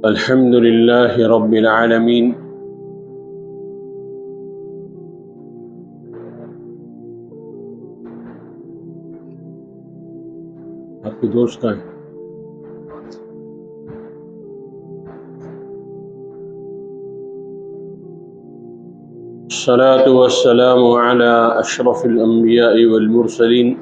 الحمد للہ رب العالمین آپ کے دوست کا ہے الصلاة والسلام على اشرف الانبیاء والمرسلین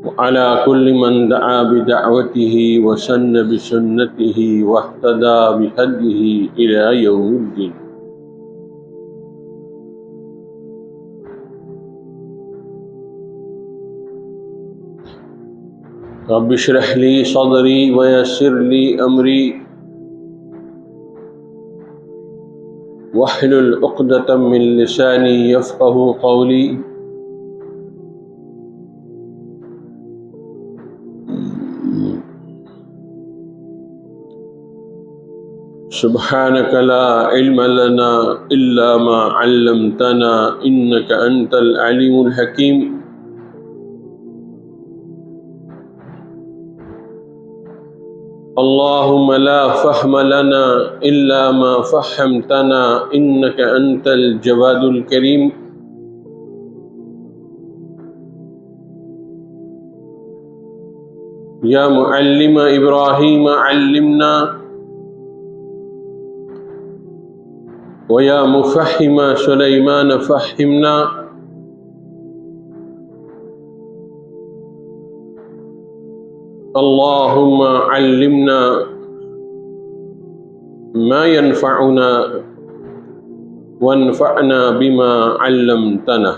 وعلى كل من دعا بدعوته وسن بسنته واهتدى بهديه إلى يوم الدين. رب اشرح لي صدري ويسر لي أمري واحلل عقدة من لساني يفقه قولي. سبحانك لا علم لنا إلا ما علمتنا إنك أنت العليم الحكيم. اللهم لا فهم لنا إلا ما فهمتنا إنك أنت الجواد الكريم. يا معلم إبراهيم علمنا ويا مفهم سليمان فهمنا. اللهم علمنا ما ينفعنا وانفعنا بما علمتنا.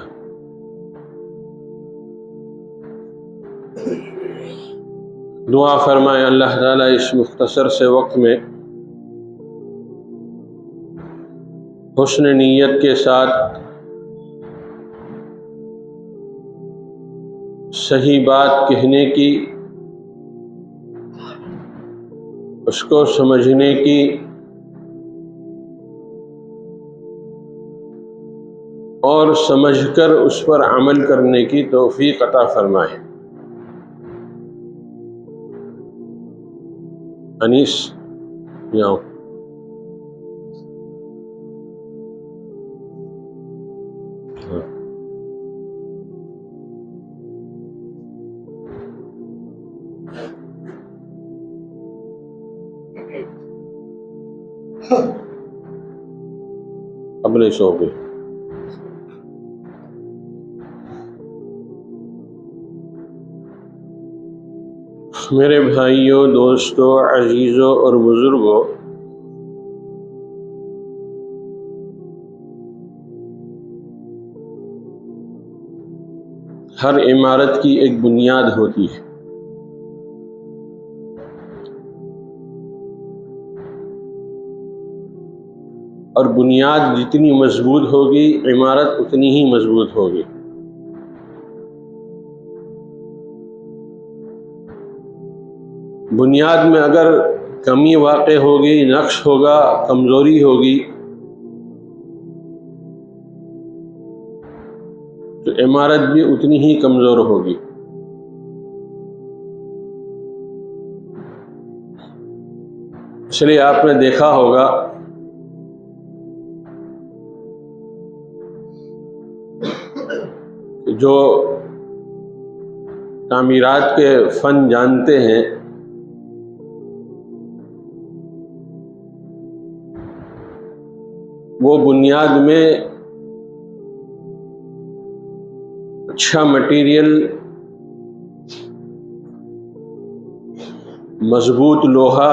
دعا فرمائے اللہ تعالیٰ اس مختصر سے وقت میں حسن نیت کے ساتھ صحیح بات کہنے کی، اس کو سمجھنے کی اور سمجھ کر اس پر عمل کرنے کی توفیق عطا فرمائے. انیس یاؤ قبل سو گئے. میرے بھائیوں، دوستوں، عزیزوں اور بزرگوں، ہر عمارت کی ایک بنیاد ہوتی ہے، اور بنیاد جتنی مضبوط ہوگی عمارت اتنی ہی مضبوط ہوگی. بنیاد میں اگر کمی واقع ہوگی، نقص ہوگا، کمزوری ہوگی، تو عمارت بھی اتنی ہی کمزور ہوگی. اس لیے آپ نے دیکھا ہوگا جو تعمیرات کے فن جانتے ہیں وہ بنیاد میں اچھا مٹیریل، مضبوط لوہا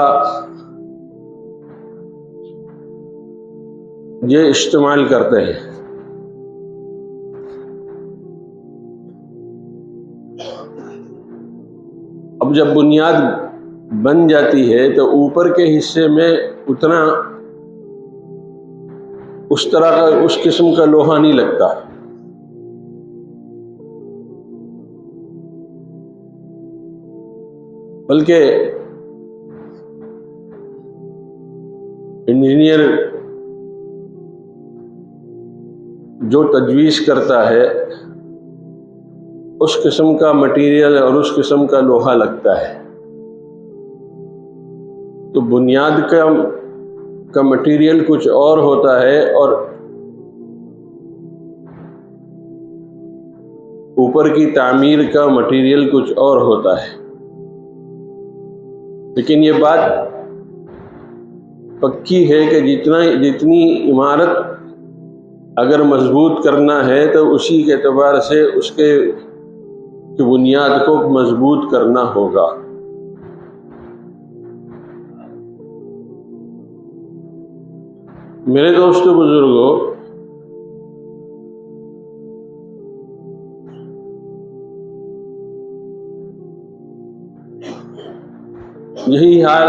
یہ استعمال کرتے ہیں. اب جب بنیاد بن جاتی ہے تو اوپر کے حصے میں اتنا اس طرح کا، اس قسم کا لوہا نہیں لگتا. بلکہ انجینئر جو تجویز کرتا ہے اس قسم کا مٹیریل اور اس قسم کا لوہا لگتا ہے۔ تو بنیاد کا مٹیریل کچھ اور ہوتا ہے اور اوپر کی تعمیر کا مٹیریل کچھ اور ہوتا ہے۔ لیکن یہ بات پکی ہے کہ جتنی عمارت اگر مضبوط کرنا ہے تو اسی کے اعتبار سے اس کے بنیاد کو مضبوط کرنا ہوگا۔ میرے دوستو بزرگوں، یہی حال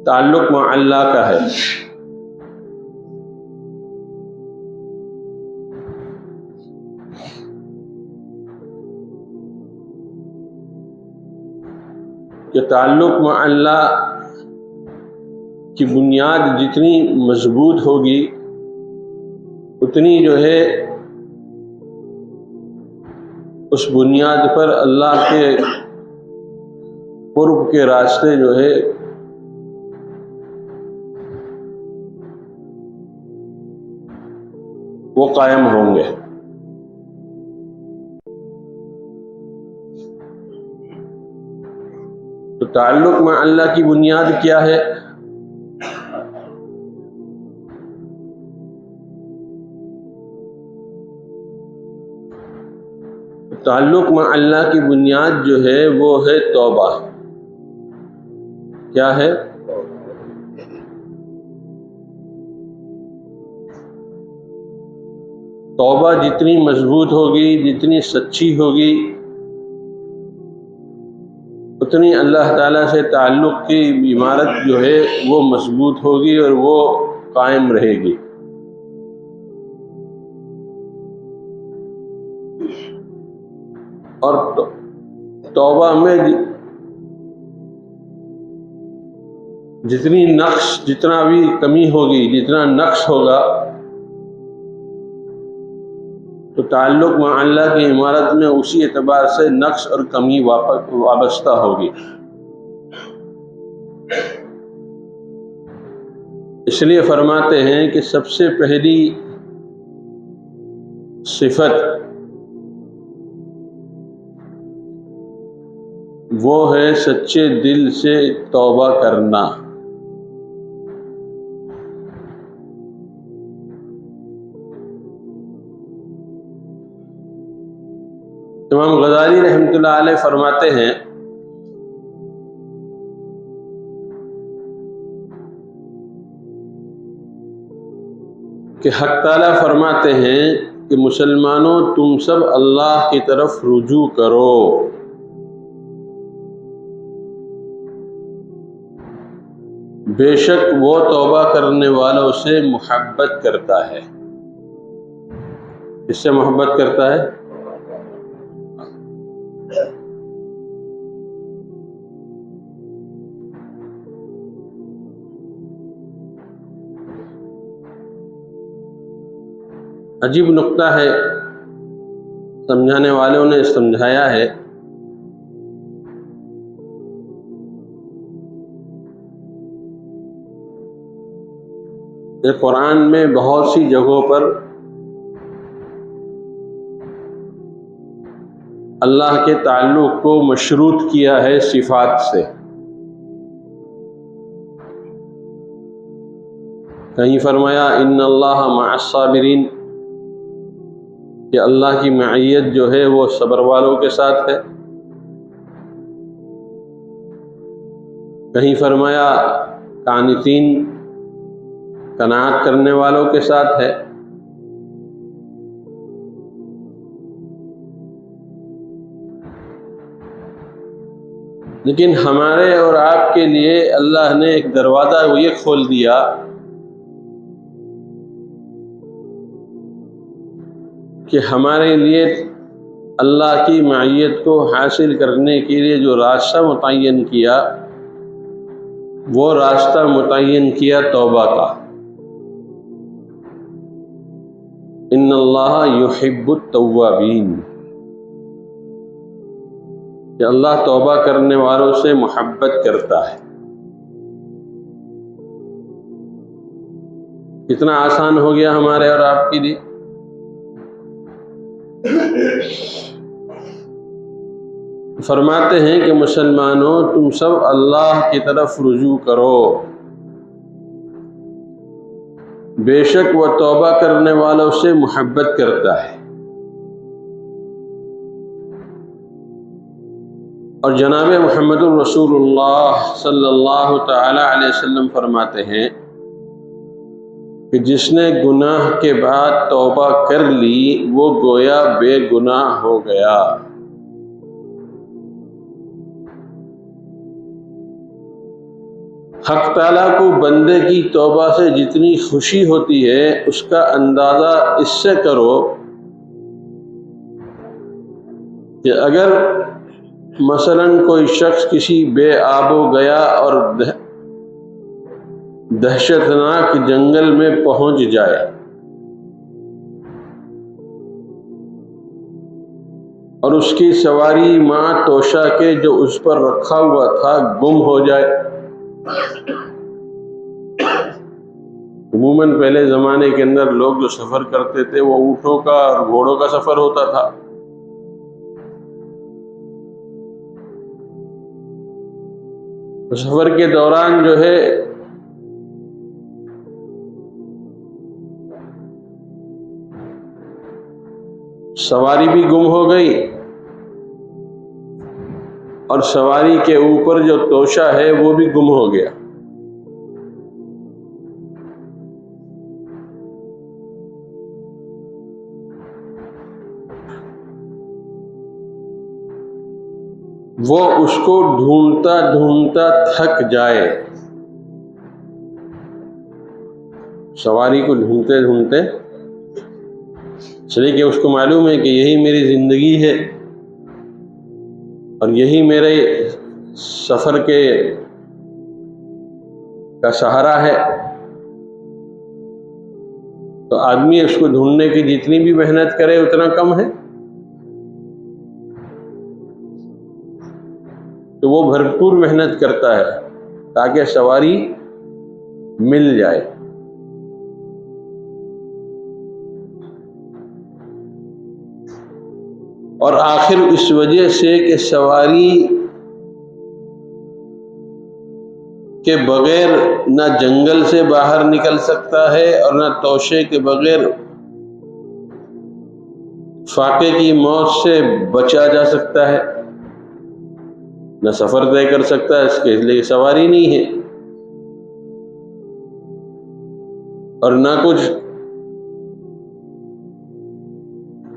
تعلق مع اللہ کا ہے۔ کہ تعلق مع اللہ کی بنیاد جتنی مضبوط ہوگی اتنی جو ہے اس بنیاد پر اللہ کے قرب کے راستے جو ہے وہ قائم ہوں گے۔ تو تعلق مع اللہ کی بنیاد کیا ہے؟ تعلق مع اللہ کی بنیاد جو ہے وہ ہے توبہ۔ کیا ہے؟ توبہ جتنی مضبوط ہوگی، جتنی سچی ہوگی، اتنی اللہ تعالیٰ سے تعلق کی عمارت جو ہے وہ مضبوط ہوگی اور وہ قائم رہے گی۔ اور توبہ میں جتنا بھی کمی ہوگی، جتنا نقص ہوگا، تو تعلق مع اللہ کی عمارت میں اسی اعتبار سے نقص اور کمی وابستہ ہوگی۔ اس لیے فرماتے ہیں کہ سب سے پہلی صفت وہ ہے سچے دل سے توبہ کرنا۔ امام غزالی رحمۃ اللہ علیہ فرماتے ہیں کہ حق تعالیٰ فرماتے ہیں کہ مسلمانوں تم سب اللہ کی طرف رجوع کرو، بے شک وہ توبہ کرنے والوں سے محبت کرتا ہے۔ اس سے محبت کرتا ہے؟ عجیب نقطہ ہے، سمجھانے والوں نے سمجھایا ہے کہ قرآن میں بہت سی جگہوں پر اللہ کے تعلق کو مشروط کیا ہے صفات سے۔ کہیں فرمایا ان اللہ مع الصابرین، کہ اللہ کی معیت جو ہے وہ صبر والوں کے ساتھ ہے۔ کہیں فرمایا قانتین، قناعت کرنے والوں کے ساتھ ہے۔ لیکن ہمارے اور آپ کے لیے اللہ نے ایک دروازہ وہ یہ کھول دیا کہ ہمارے لیے اللہ کی معیت کو حاصل کرنے کے لیے جو راستہ متعین کیا، وہ راستہ متعین کیا توبہ کا۔ ان اللہ یحب التوابین، کہ اللہ توبہ کرنے والوں سے محبت کرتا ہے۔ کتنا آسان ہو گیا ہمارے اور آپ کے لیے۔ فرماتے ہیں کہ مسلمانوں تم سب اللہ کی طرف رجوع کرو، بے شک وہ توبہ کرنے والوں سے محبت کرتا ہے۔ اور جناب محمد الرسول اللہ صلی اللہ تعالی علیہ وسلم فرماتے ہیں کہ جس نے گناہ کے بعد توبہ کر لی وہ گویا بے گناہ ہو گیا۔ حق تعالیٰ کو بندے کی توبہ سے جتنی خوشی ہوتی ہے اس کا اندازہ اس سے کرو کہ اگر مثلا کوئی شخص کسی بے آب و گیا اور دہشتناک جنگل میں پہنچ جائے اور اس کی سواری ماں توشا کے جو اس پر رکھا ہوا تھا گم ہو جائے۔ عموماً پہلے زمانے کے اندر لوگ جو سفر کرتے تھے وہ اونٹوں کا اور گھوڑوں کا سفر ہوتا تھا۔ سفر کے دوران جو ہے سواری بھی گم ہو گئی اور سواری کے اوپر جو توشا ہے وہ بھی گم ہو گیا۔ وہ اس کو ڈھونڈتا ڈھونڈتا تھک جائے، سواری کو ڈھونڈتے ڈھونڈتے، اس لیے کہ اس کو معلوم ہے کہ یہی میری زندگی ہے اور یہی میرے سفر کا سہارا ہے، تو آدمی اس کو ڈھونڈنے کی جتنی بھی محنت کرے اتنا کم ہے، تو وہ بھرپور محنت کرتا ہے تاکہ سواری مل جائے۔ اور آخر اس وجہ سے کہ سواری کے بغیر نہ جنگل سے باہر نکل سکتا ہے اور نہ توشے کے بغیر فاقے کی موت سے بچا جا سکتا ہے، نہ سفر طے کر سکتا ہے، اس کے لیے سواری نہیں ہے، اور نہ کچھ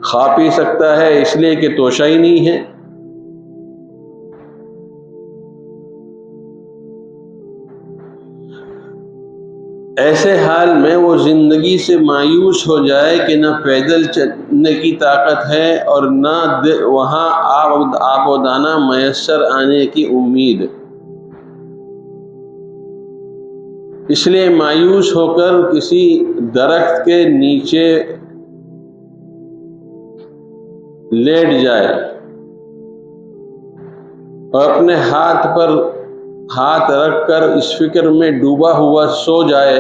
کھا پی سکتا ہے اس لیے کہ توشہ ہی نہیں ہے۔ ایسے حال میں وہ زندگی سے مایوس ہو جائے کہ نہ پیدل چلنے کی طاقت ہے اور نہ وہاں آب و دانہ میسر آنے کی امید، اس لیے مایوس ہو کر کسی درخت کے نیچے لیٹ جائے اور اپنے ہاتھ پر ہاتھ رکھ کر اس فکر میں ڈوبا ہوا سو جائے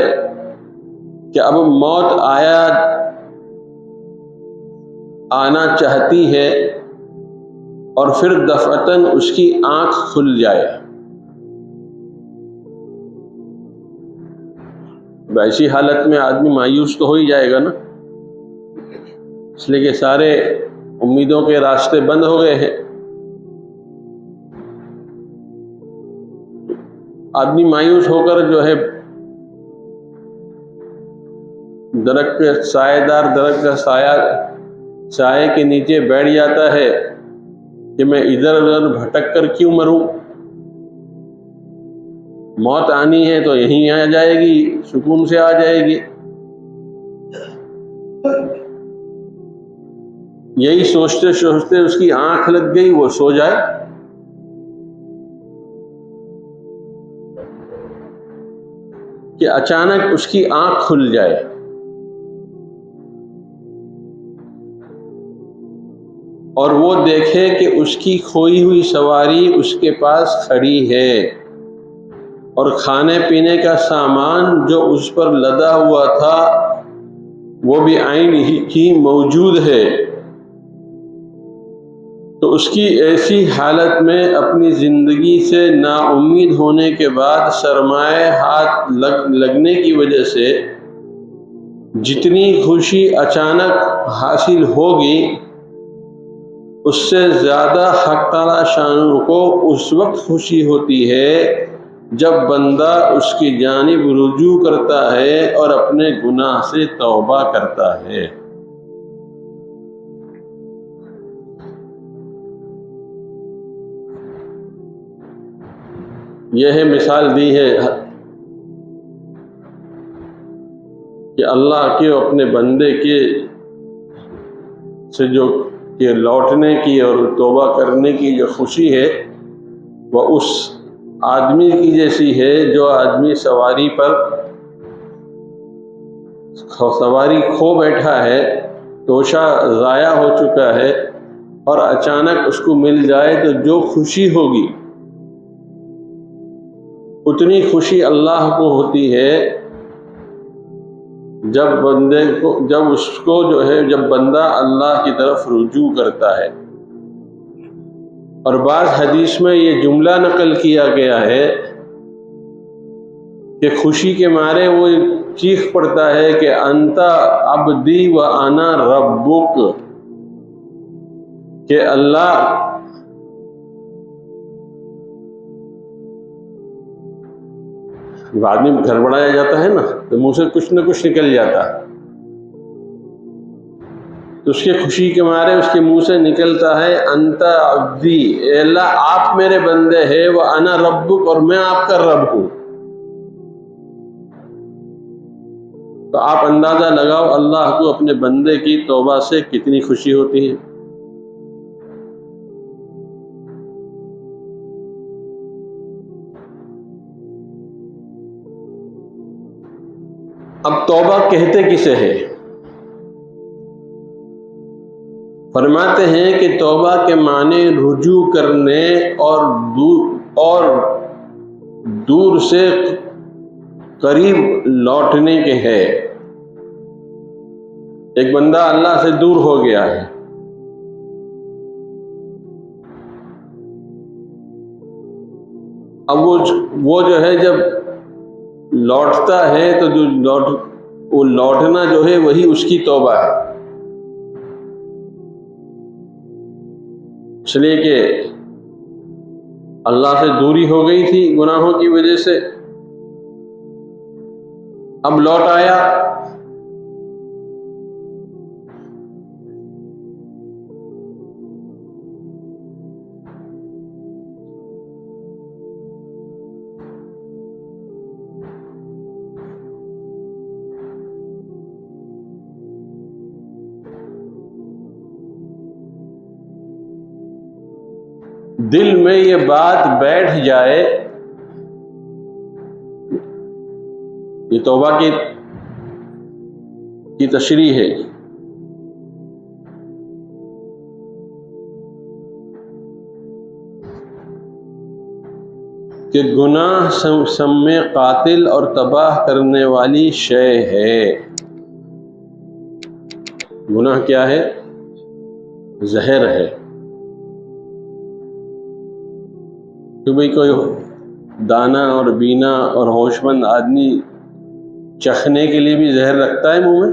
کہ اب موت آنا چاہتی ہے، اور پھر دفعتاً اس کی آنکھ کھل جائے۔ ایسی حالت میں آدمی مایوس تو ہو ہی جائے گا نا، اس لیے کہ سارے امیدوں کے راستے بند ہو گئے ہیں۔ آدمی مایوس ہو کر جو ہے درخت کے سایہ دار درخت کا سائے کے نیچے بیٹھ جاتا ہے کہ میں ادھر ادھر بھٹک کر کیوں مروں، موت آنی ہے تو یہیں آ جائے گی، سکون سے آ جائے گی۔ یہی سوچتے سوچتے اس کی آنکھ لگ گئی، وہ سو جائے۔ کہ اچانک اس کی آنکھ کھل جائے اور وہ دیکھے کہ اس کی کھوئی ہوئی سواری اس کے پاس کھڑی ہے اور کھانے پینے کا سامان جو اس پر لدا ہوا تھا وہ بھی عین ہی موجود ہے، تو اس کی ایسی حالت میں اپنی زندگی سے نا امید ہونے کے بعد سرمایہ ہاتھ لگنے کی وجہ سے جتنی خوشی اچانک حاصل ہوگی اس سے زیادہ حق تعالی شانہ کو اس وقت خوشی ہوتی ہے جب بندہ اس کی جانب رجوع کرتا ہے اور اپنے گناہ سے توبہ کرتا ہے۔ یہ ہے مثال دی ہے کہ اللہ کے اپنے بندے کے سے جو کہ لوٹنے کی اور توبہ کرنے کی جو خوشی ہے وہ اس آدمی کی جیسی ہے جو آدمی سواری کھو بیٹھا ہے، توشہ ضائع ہو چکا ہے اور اچانک اس کو مل جائے تو جو خوشی ہوگی اتنی خوشی اللہ کو ہوتی ہے جب بندہ اللہ کی طرف رجوع کرتا ہے۔ اور بعض حدیث میں یہ جملہ نقل کیا گیا ہے کہ خوشی کے مارے وہ چیخ پڑتا ہے کہ انت عبدی و انا ربک، کہ اللہ آدمی گھبرایا جاتا ہے نا تو منہ سے کچھ نہ کچھ نکل جاتا ہے، تو اس کے خوشی کے مارے اس کے منہ سے نکلتا ہے انت عبدی، اے اللہ آپ میرے بندے ہیں، وہ انا ربک اور میں آپ کا رب ہوں۔ تو آپ اندازہ لگاؤ اللہ کو اپنے بندے کی توبہ سے کتنی خوشی ہوتی ہے۔ اب توبہ کہتے کسے ہے؟ فرماتے ہیں کہ توبہ کے معنی رجوع کرنے اور دور سے قریب لوٹنے کے ہے۔ ایک بندہ اللہ سے دور ہو گیا ہے، اب وہ جو ہے جب لوٹتا ہے تو وہ لوٹنا جو ہے وہی اس کی توبہ ہے، اس لیے کہ اللہ سے دوری ہو گئی تھی گناہوں کی وجہ سے، اب لوٹ آیا، دل میں یہ بات بیٹھ جائے، یہ توبہ کی تشریح ہے کہ گناہ سم قاتل اور تباہ کرنے والی شے ہے۔ گناہ کیا ہے؟ زہر ہے۔ کہ بھئی کوئی دانا اور بینا اور ہوش مند آدمی چکھنے کے لیے بھی زہر رکھتا ہے منہ میں؟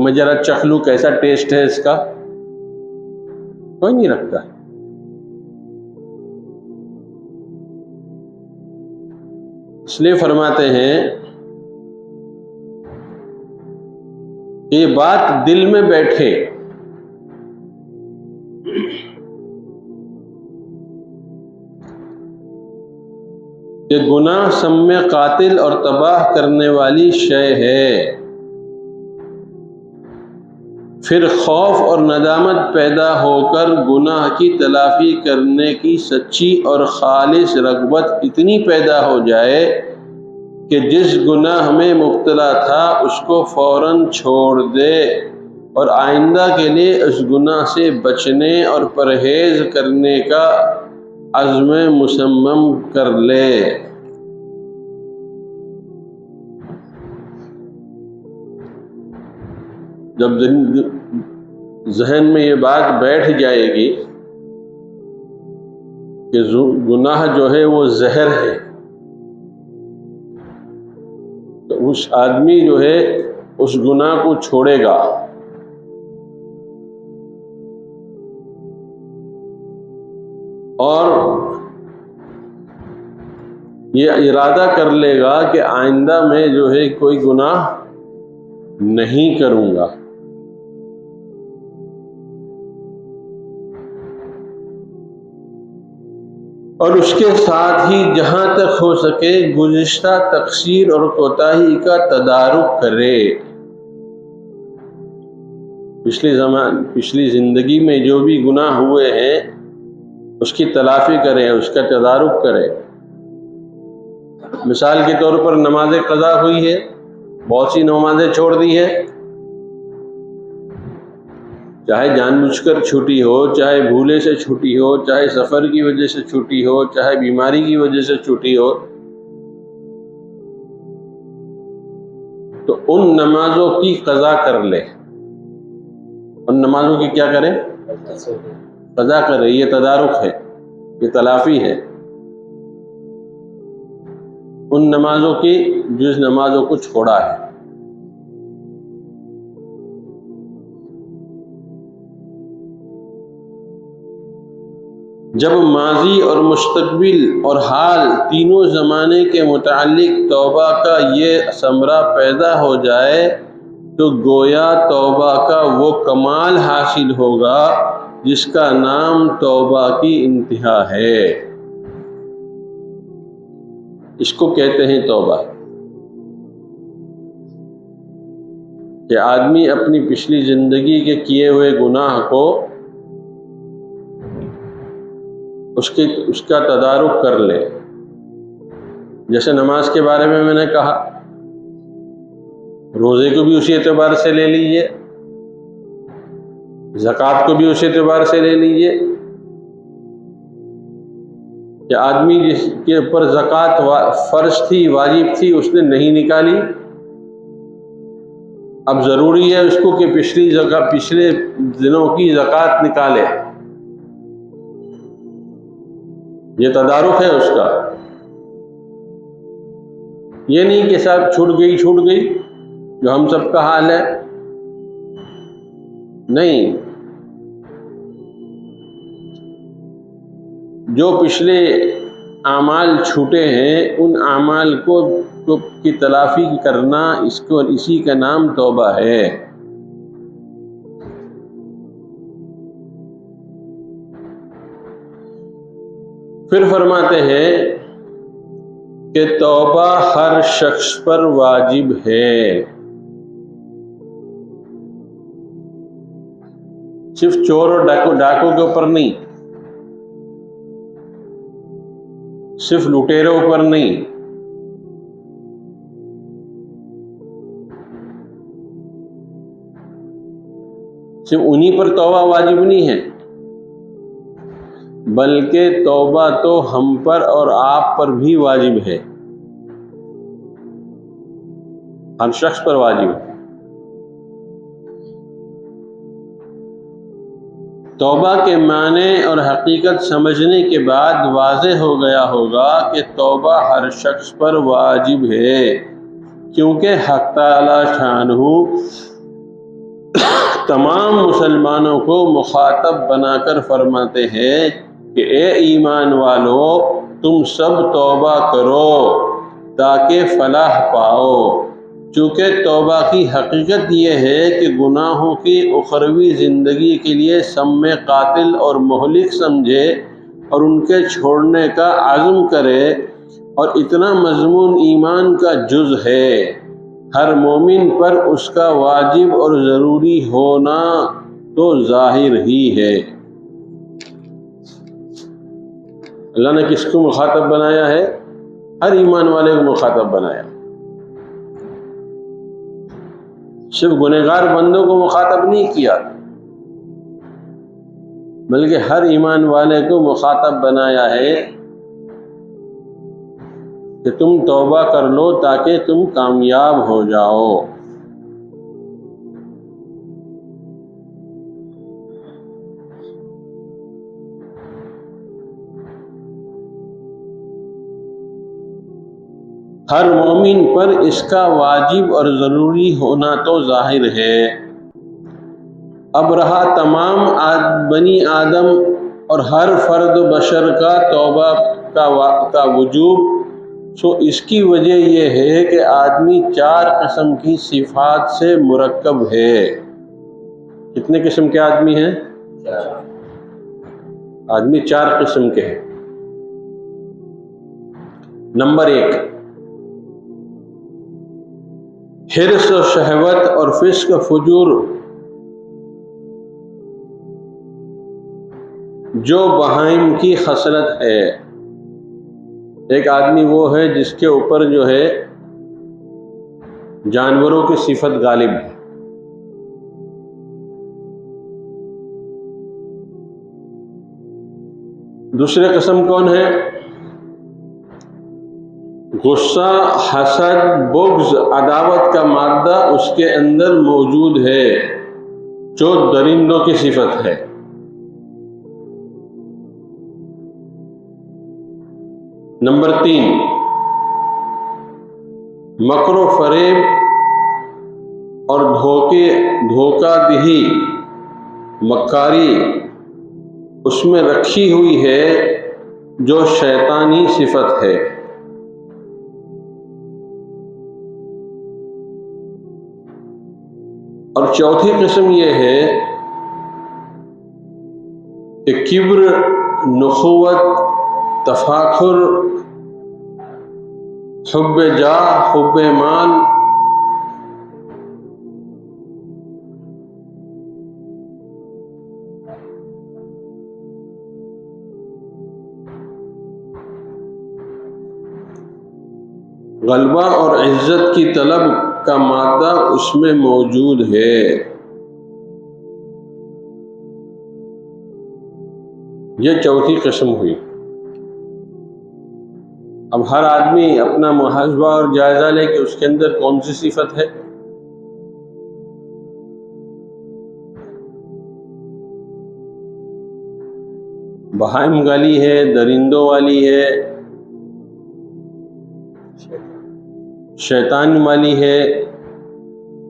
میں ذرا چکھ لوں کیسا ٹیسٹ ہے اس کا، کوئی نہیں رکھتا۔ اس لیے فرماتے ہیں کہ یہ بات دل میں بیٹھے، کہ گناہ سم قاتل اور تباہ کرنے والی شے ہے، پھر خوف اور ندامت پیدا ہو کر گناہ کی تلافی کرنے کی سچی اور خالص رغبت اتنی پیدا ہو جائے کہ جس گناہ میں مبتلا تھا اس کو فوراً چھوڑ دے اور آئندہ کے لیے اس گناہ سے بچنے اور پرہیز کرنے کا عزم مصمم کر لے۔ جب ذہن میں یہ بات بیٹھ جائے گی کہ گناہ جو ہے وہ زہر ہے، تو اس آدمی جو ہے اس گناہ کو چھوڑے گا، اور یہ ارادہ کر لے گا کہ آئندہ میں جو ہے کوئی گناہ نہیں کروں گا۔ اور اس کے ساتھ ہی جہاں تک ہو سکے گزشتہ تقصیر اور کوتاہی کا تدارک کرے۔ پچھلی زندگی میں جو بھی گناہ ہوئے ہیں اس کی تلافی کرے، اس کا تدارک کرے۔ مثال کے طور پر نماز قضا ہوئی ہے، بہت سی نمازیں چھوڑ دی ہے، چاہے جان بوجھ کر چھوٹی ہو، چاہے بھولے سے چھوٹی ہو، چاہے سفر کی وجہ سے چھوٹی ہو، چاہے بیماری کی وجہ سے چھوٹی ہو، تو ان نمازوں کی قضا کر لے۔ ان نمازوں کی کیا کرے؟ قضا کرے۔ یہ تدارک ہے، یہ تلافی ہے ان نمازوں کی جس نمازوں کو چھوڑا ہے۔ جب ماضی اور مستقبل اور حال تینوں زمانے کے متعلق توبہ کا یہ ثمرہ پیدا ہو جائے تو گویا توبہ کا وہ کمال حاصل ہوگا جس کا نام توبہ کی انتہا ہے۔ اس کو کہتے ہیں توبہ، کہ آدمی اپنی پچھلی زندگی کے کیے ہوئے گناہ کو اس کا تدارک کر لے۔ جیسے نماز کے بارے میں نے کہا، روزے کو بھی اسی اعتبار سے لے لیجئے، زکوٰۃ کو بھی اسی اعتبار سے لے لیجئے کہ آدمی جس کے اوپر زکوٰۃ فرض تھی، واجب تھی، اس نے نہیں نکالی، اب ضروری ہے اس کو کہ پچھلے دنوں کی زکوٰۃ نکالے۔ یہ تدارک ہے اس کا، یہ نہیں کہ صاحب چھوٹ گئی جو ہم سب کا حال ہے۔ نہیں، جو پچھلے اعمال چھوٹے ہیں ان اعمال کی تلافی کرنا، اسی کا نام توبہ ہے۔ پھر فرماتے ہیں کہ توبہ ہر شخص پر واجب ہے، صرف چور اور ڈاکو کے اوپر نہیں، صرف لٹیروں پر نہیں، صرف انہی پر توبہ واجب نہیں ہے، بلکہ توبہ تو ہم پر اور آپ پر بھی واجب ہے، ہر شخص پر واجب ہے۔ توبہ کے معنی اور حقیقت سمجھنے کے بعد واضح ہو گیا ہوگا کہ توبہ ہر شخص پر واجب ہے، کیونکہ حق تعالی شانہ تمام مسلمانوں کو مخاطب بنا کر فرماتے ہیں کہ اے ایمان والو، تم سب توبہ کرو تاکہ فلاح پاؤ، چونکہ توبہ کی حقیقت یہ ہے کہ گناہوں کی اخروی زندگی کے لیے سم قاتل اور مہلک سمجھے اور ان کے چھوڑنے کا عزم کرے، اور اتنا مضمون ایمان کا جز ہے، ہر مومن پر اس کا واجب اور ضروری ہونا تو ظاہر ہی ہے۔ اللہ نے کس کو مخاطب بنایا ہے؟ ہر ایمان والے کو مخاطب بنایا۔ صرف گنہگار بندوں کو مخاطب نہیں کیا، بلکہ ہر ایمان والے کو مخاطب بنایا ہے کہ تم توبہ کر لو تاکہ تم کامیاب ہو جاؤ۔ ہر مومن پر اس کا واجب اور ضروری ہونا تو ظاہر ہے۔ اب رہا تمام بنی آدم اور ہر فرد بشر کا توبہ کا وجوب، سو اس کی وجہ یہ ہے کہ آدمی 4 قسم کی صفات سے مرکب ہے۔ کتنے قسم کے آدمی ہیں؟ آدمی 4 قسم کے ہیں۔ نمبر 1، حرص و شہوت اور فسق و فجور، جو بہائم کی خصلت ہے۔ ایک آدمی وہ ہے جس کے اوپر جو ہے جانوروں کی صفت غالب ہے۔ دوسرے قسم کون ہے؟ غصہ، حسد، بغض، عداوت کا مادہ اس کے اندر موجود ہے، جو درندوں کی صفت ہے۔ نمبر 3، مکر و فریب اور دھوکہ دہی، مکاری اس میں رکھی ہوئی ہے، جو شیطانی صفت ہے۔ اور چوتھی قسم یہ ہے کہ کبر، نخوت، تفاخر، حب جاہ، حب مال، غلبہ اور عزت کی طلب کا مادہ اس میں موجود ہے۔ یہ چوتھی قسم ہوئی۔ اب ہر آدمی اپنا محاسبہ اور جائزہ لے کہ اس کے اندر کون سی صفت ہے۔ بہائم والی ہے، درندوں والی ہے، شیطان والی ہے،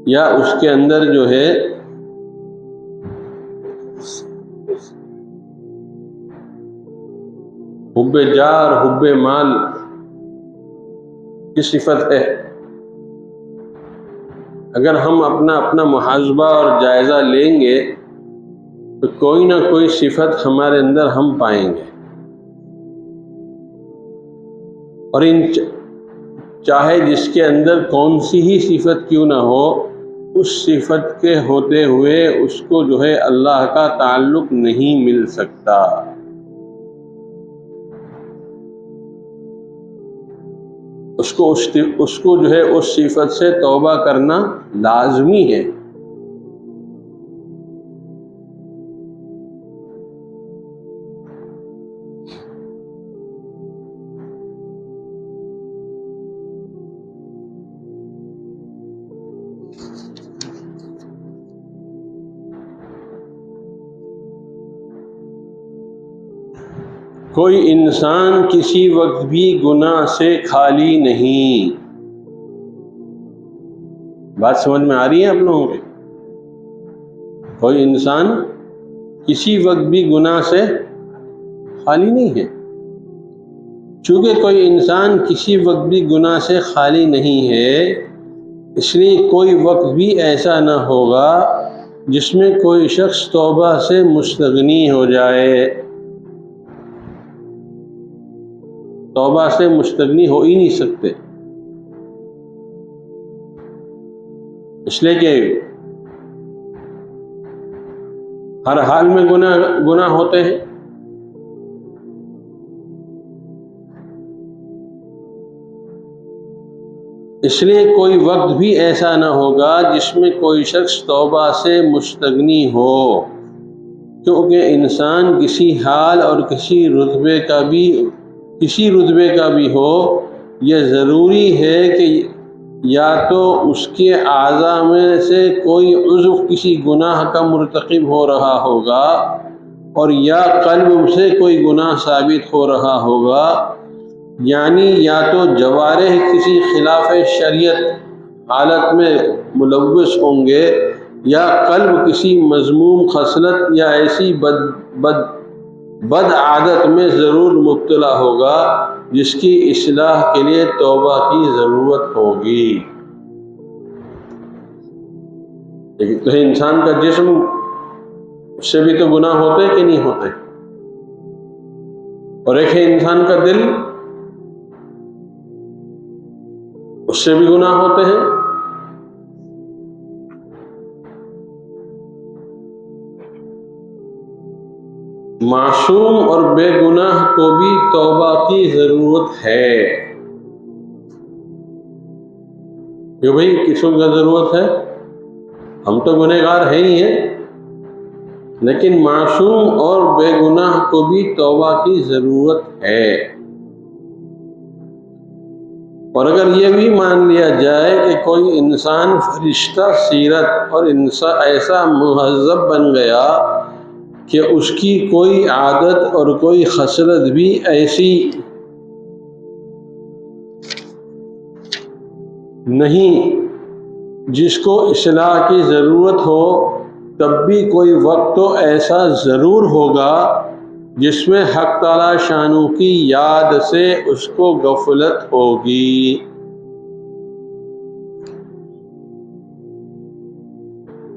یا اس کے اندر جو ہے حب جاہ اور حب مال کی صفت ہے۔ اگر ہم اپنا محاسبہ اور جائزہ لیں گے تو کوئی نہ کوئی صفت ہمارے اندر ہم پائیں گے، اور چاہے جس کے اندر کون سی ہی صفت کیوں نہ ہو، اس صفت کے ہوتے ہوئے اس کو جو ہے اللہ کا تعلق نہیں مل سکتا۔ اس کو جو ہے اس صفت سے توبہ کرنا لازمی ہے۔ کوئی انسان کسی وقت بھی گناہ سے خالی نہیں۔ بات سمجھ میں آ رہی ہے آپ لوگوں کے؟ کوئی انسان کسی وقت بھی گناہ سے خالی نہیں ہے۔ چونکہ کوئی انسان کسی وقت بھی گناہ سے خالی نہیں ہے، اس لیے کوئی وقت بھی ایسا نہ ہوگا جس میں کوئی شخص توبہ سے مستغنی ہو جائے۔ توبہ سے مستغنی ہو ہی نہیں سکتے، اس لیے کہ ہر حال میں گناہ ہوتے ہیں۔ اس لیے کوئی وقت بھی ایسا نہ ہوگا جس میں کوئی شخص توبہ سے مستغنی ہو، کیونکہ انسان کسی حال اور کسی رتبے کا بھی ہو، یہ ضروری ہے کہ یا تو اس کے اعضاء میں سے کوئی عضو کسی گناہ کا مرتکب ہو رہا ہوگا، اور یا قلب سے کوئی گناہ ثابت ہو رہا ہوگا، یعنی یا تو جوارح کسی خلاف شریعت حالت میں ملوث ہوں گے، یا قلب کسی مذموم خصلت یا ایسی بد عادت میں ضرور مبتلا ہوگا جس کی اصلاح کے لیے توبہ کی ضرورت ہوگی۔ لیکن تو انسان کا جسم، اس سے بھی تو گناہ ہوتے کہ نہیں ہوتے، اور ایک ہے انسان کا دل، اس سے بھی گناہ ہوتے ہیں۔ معصوم اور بے گناہ کو بھی توبہ کی ضرورت ہے، کہ بھئی کسوں کا ضرورت ہے؟ ہم تو گنہگار ہیں ہی ہیں، لیکن معصوم اور بے گناہ کو بھی توبہ کی ضرورت ہے۔ اور اگر یہ بھی مان لیا جائے کہ کوئی انسان فرشتہ سیرت اور ایسا مہذب بن گیا کہ اس کی کوئی عادت اور کوئی خصلت بھی ایسی نہیں جس کو اصلاح کی ضرورت ہو، تب بھی کوئی وقت تو ایسا ضرور ہوگا جس میں حق تعالی شانو کی یاد سے اس کو غفلت ہوگی۔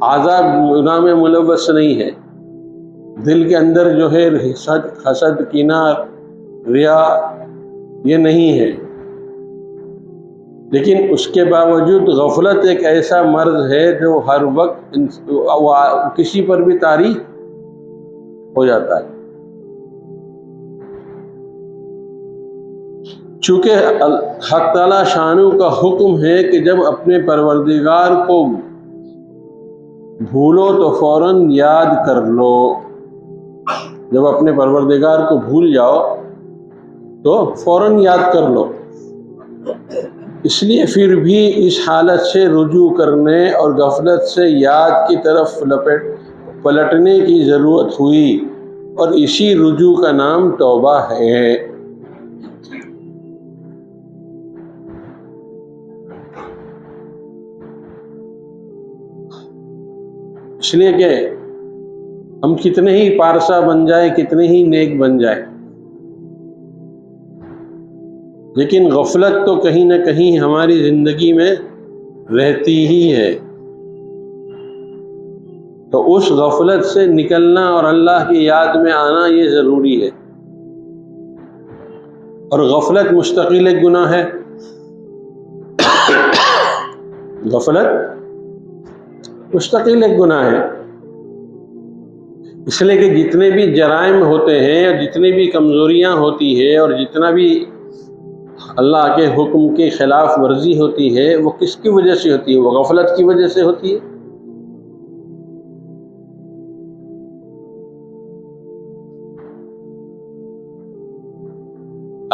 اعضاء گناہ میں ملوث نہیں ہے، دل کے اندر جو ہے حسد، کینہ، ریا یہ نہیں ہے، لیکن اس کے باوجود غفلت ایک ایسا مرض ہے جو ہر وقت کسی پر بھی طاری ہو جاتا ہے۔ چونکہ حق تعالی شانو کا حکم ہے کہ جب اپنے پروردگار کو بھولو تو فوراً یاد کر لو، جب اپنے پروردگار کو بھول جاؤ تو فوراً یاد کر لو۔ اس لیے پھر بھی اس حالت سے رجوع کرنے اور غفلت سے یاد کی طرف پلٹنے کی ضرورت ہوئی، اور اسی رجوع کا نام توبہ ہے۔ اس لیے کہ ہم کتنے ہی پارسا بن جائیں، کتنے ہی نیک بن جائیں، لیکن غفلت تو کہیں نہ کہیں ہماری زندگی میں رہتی ہی ہے۔ تو اس غفلت سے نکلنا اور اللہ کی یاد میں آنا یہ ضروری ہے۔ اور غفلت مستقل ایک گناہ ہے، غفلت مستقل ایک گناہ ہے، اس لیے کہ جتنے بھی جرائم ہوتے ہیں اور جتنی بھی کمزوریاں ہوتی ہے اور جتنا بھی اللہ کے حکم کی خلاف ورزی ہوتی ہے، وہ کس کی وجہ سے ہوتی ہے؟ وہ غفلت کی وجہ سے ہوتی ہے۔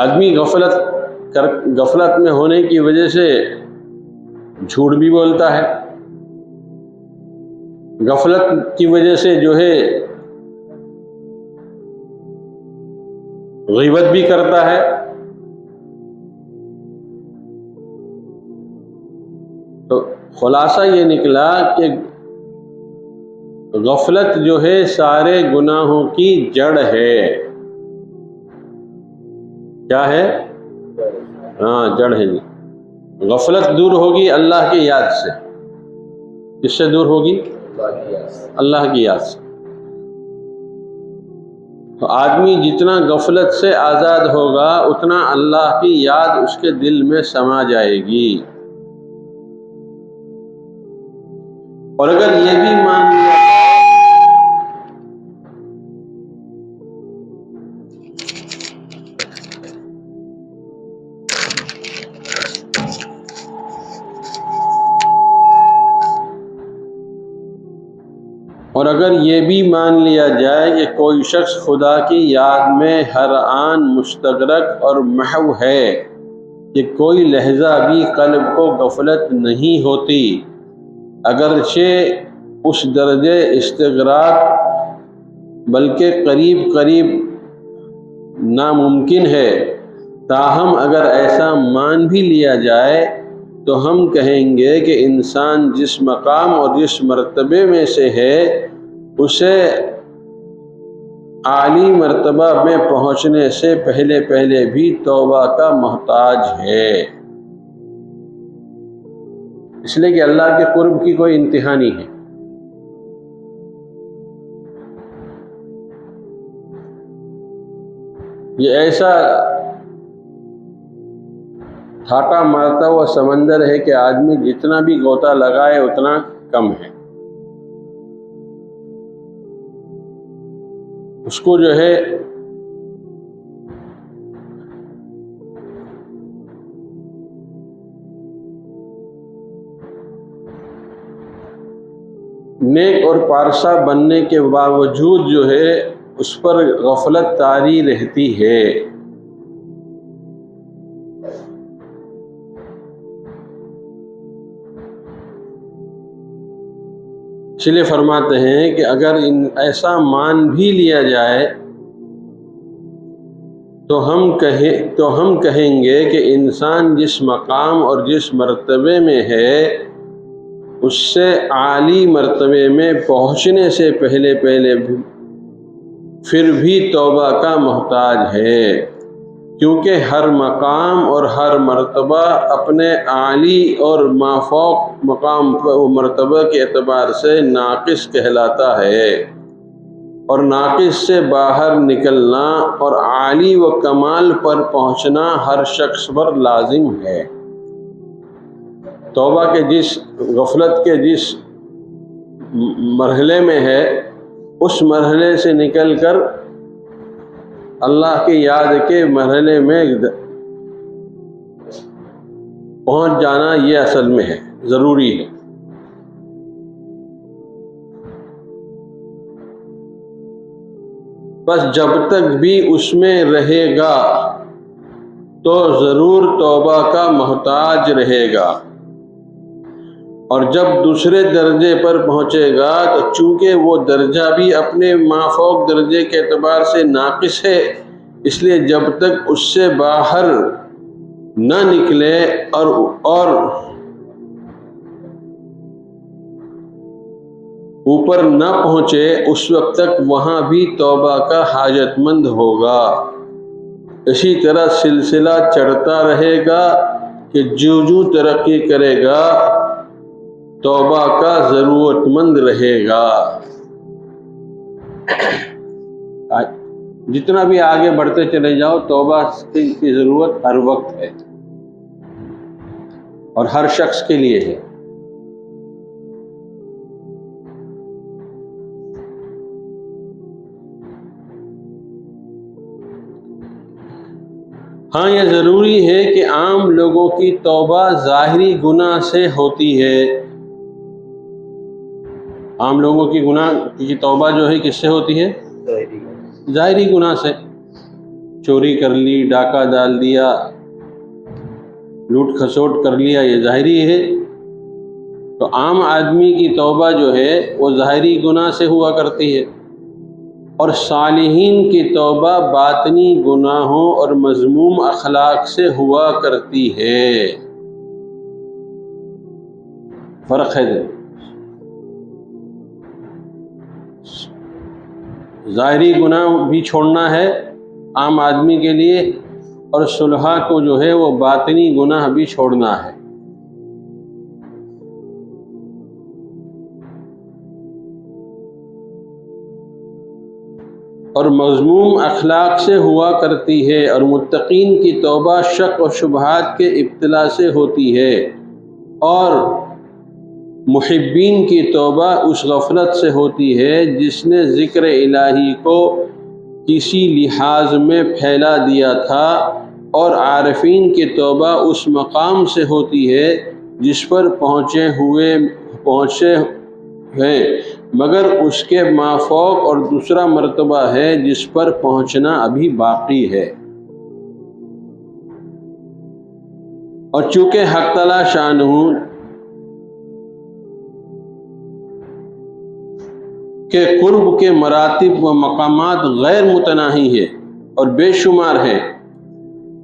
آدمی غفلت میں ہونے کی وجہ سے جھوٹ بھی بولتا ہے، غفلت کی وجہ سے جو ہے غیبت بھی کرتا ہے۔ تو خلاصہ یہ نکلا کہ غفلت جو ہے سارے گناہوں کی جڑ ہے۔ کیا ہے؟ جڑ ہے جی۔ غفلت دور ہوگی اللہ کی یاد سے۔ کس سے دور ہوگی؟ اللہ کی یاد سے۔ تو آدمی جتنا غفلت سے آزاد ہوگا اتنا اللہ کی یاد اس کے دل میں سما جائے گی۔ اور اگر یہ بھی مان لیا اور اگر یہ بھی مان لیا جائے کہ کوئی شخص خدا کی یاد میں ہر آن مستغرق اور محو ہے کہ کوئی لحظہ بھی قلب کو غفلت نہیں ہوتی، اگرچہ اس درجے استغراق بلکہ قریب قریب ناممکن ہے، تاہم اگر ایسا مان بھی لیا جائے تو ہم کہیں گے کہ انسان جس مقام اور جس مرتبے میں سے ہے اسے اعلی مرتبہ میں پہنچنے سے پہلے پہلے بھی توبہ کا محتاج ہے، اس لیے کہ اللہ کے قرب کی کوئی انتہا نہیں ہے۔ یہ ایسا تھاٹا مارتا ہوا سمندر ہے کہ آدمی جتنا بھی غوطہ لگائے اتنا کم ہے، اس کو جو ہے نیک اور پارسا بننے کے باوجود جو ہے اس پر غفلت طاری رہتی ہے۔ اس لیے فرماتے ہیں کہ اگر ایسا مان بھی لیا جائے تو ہم کہیں گے کہ انسان جس مقام اور جس مرتبے میں ہے اس سے اعلی مرتبے میں پہنچنے سے پہلے پھر بھی توبہ کا محتاج ہے، کیونکہ ہر مقام اور ہر مرتبہ اپنے اعلی اور مافوق مقام مرتبہ کے اعتبار سے ناقص کہلاتا ہے، اور ناقص سے باہر نکلنا اور عالی و کمال پر پہنچنا ہر شخص پر لازم ہے۔ توبہ کے جس غفلت کے جس مرحلے میں ہے اس مرحلے سے نکل کر اللہ کی یاد کے مرحلے میں پہنچ جانا یہ اصل میں ہے، ضروری ہے۔ بس جب تک بھی اس میں رہے گا تو ضرور توبہ کا محتاج رہے گا، اور جب دوسرے درجے پر پہنچے گا تو چونکہ وہ درجہ بھی اپنے مافوق درجے کے اعتبار سے ناقص ہے، اس لیے جب تک اس سے باہر نہ نکلے اور اوپر نہ پہنچے اس وقت تک وہاں بھی توبہ کا حاجت مند ہوگا۔ اسی طرح سلسلہ چڑھتا رہے گا کہ جو ترقی کرے گا توبہ کا ضرورت مند رہے گا۔ جتنا بھی آگے بڑھتے چلے جاؤ توبہ کی ضرورت ہر وقت ہے اور ہر شخص کے لیے ہے۔ ہاں یہ ضروری ہے کہ عام لوگوں کی توبہ ظاہری گناہ سے ہوتی ہے۔ عام لوگوں کی گناہ کی توبہ جو ہے کس سے ہوتی ہے؟ ظاہری گناہ سے۔ چوری کر لی، ڈاکہ ڈال دیا، لوٹ کھسوٹ کر لیا، یہ ظاہری ہے۔ تو عام آدمی کی توبہ جو ہے وہ ظاہری گناہ سے ہوا کرتی ہے، اور صالحین کی توبہ باطنی گناہوں اور مذموم اخلاق سے ہوا کرتی ہے۔ فرق ہے۔ ظاہری گناہ بھی چھوڑنا ہے عام آدمی کے لیے، اور صلحاء کو جو ہے وہ باطنی گناہ بھی چھوڑنا ہے۔ اور مذموم اخلاق سے ہوا کرتی ہے، اور متقین کی توبہ شک و شبہات کے ابتلا سے ہوتی ہے، اور محبین کی توبہ اس غفلت سے ہوتی ہے جس نے ذکر الہی کو کسی لحاظ میں پھیلا دیا تھا، اور عارفین کی توبہ اس مقام سے ہوتی ہے جس پر پہنچے ہیں، مگر اس کے مافوق اور دوسرا مرتبہ ہے جس پر پہنچنا ابھی باقی ہے۔ اور چونکہ حق تعالی شانہ کے قرب کے مراتب و مقامات غیر متناہی ہے اور بے شمار ہے،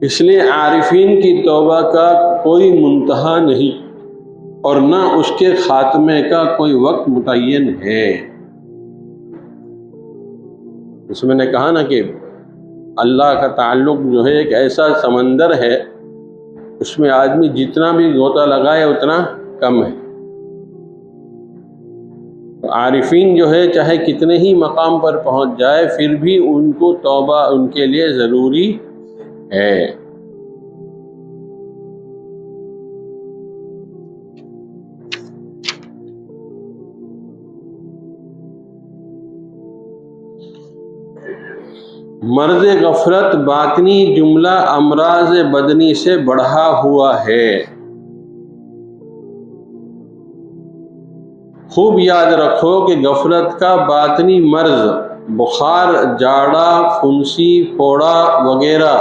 اس لیے عارفین کی توبہ کا کوئی منتہا نہیں اور نہ اس کے خاتمے کا کوئی وقت متعین ہے۔ اس میں نے کہا نا کہ اللہ کا تعلق جو ہے ایک ایسا سمندر ہے، اس میں آدمی جتنا بھی غوطہ لگائے اتنا کم ہے۔ عارفین جو ہے چاہے کتنے ہی مقام پر پہنچ جائے پھر بھی ان کو توبہ ان کے لیے ضروری ہے۔ مرض غفلت باطنی جملہ امراض بدنی سے بڑھا ہوا ہے۔ خوب یاد رکھو کہ غفلت کا باطنی مرض بخار، جاڑا، پھنسی، پھوڑا وغیرہ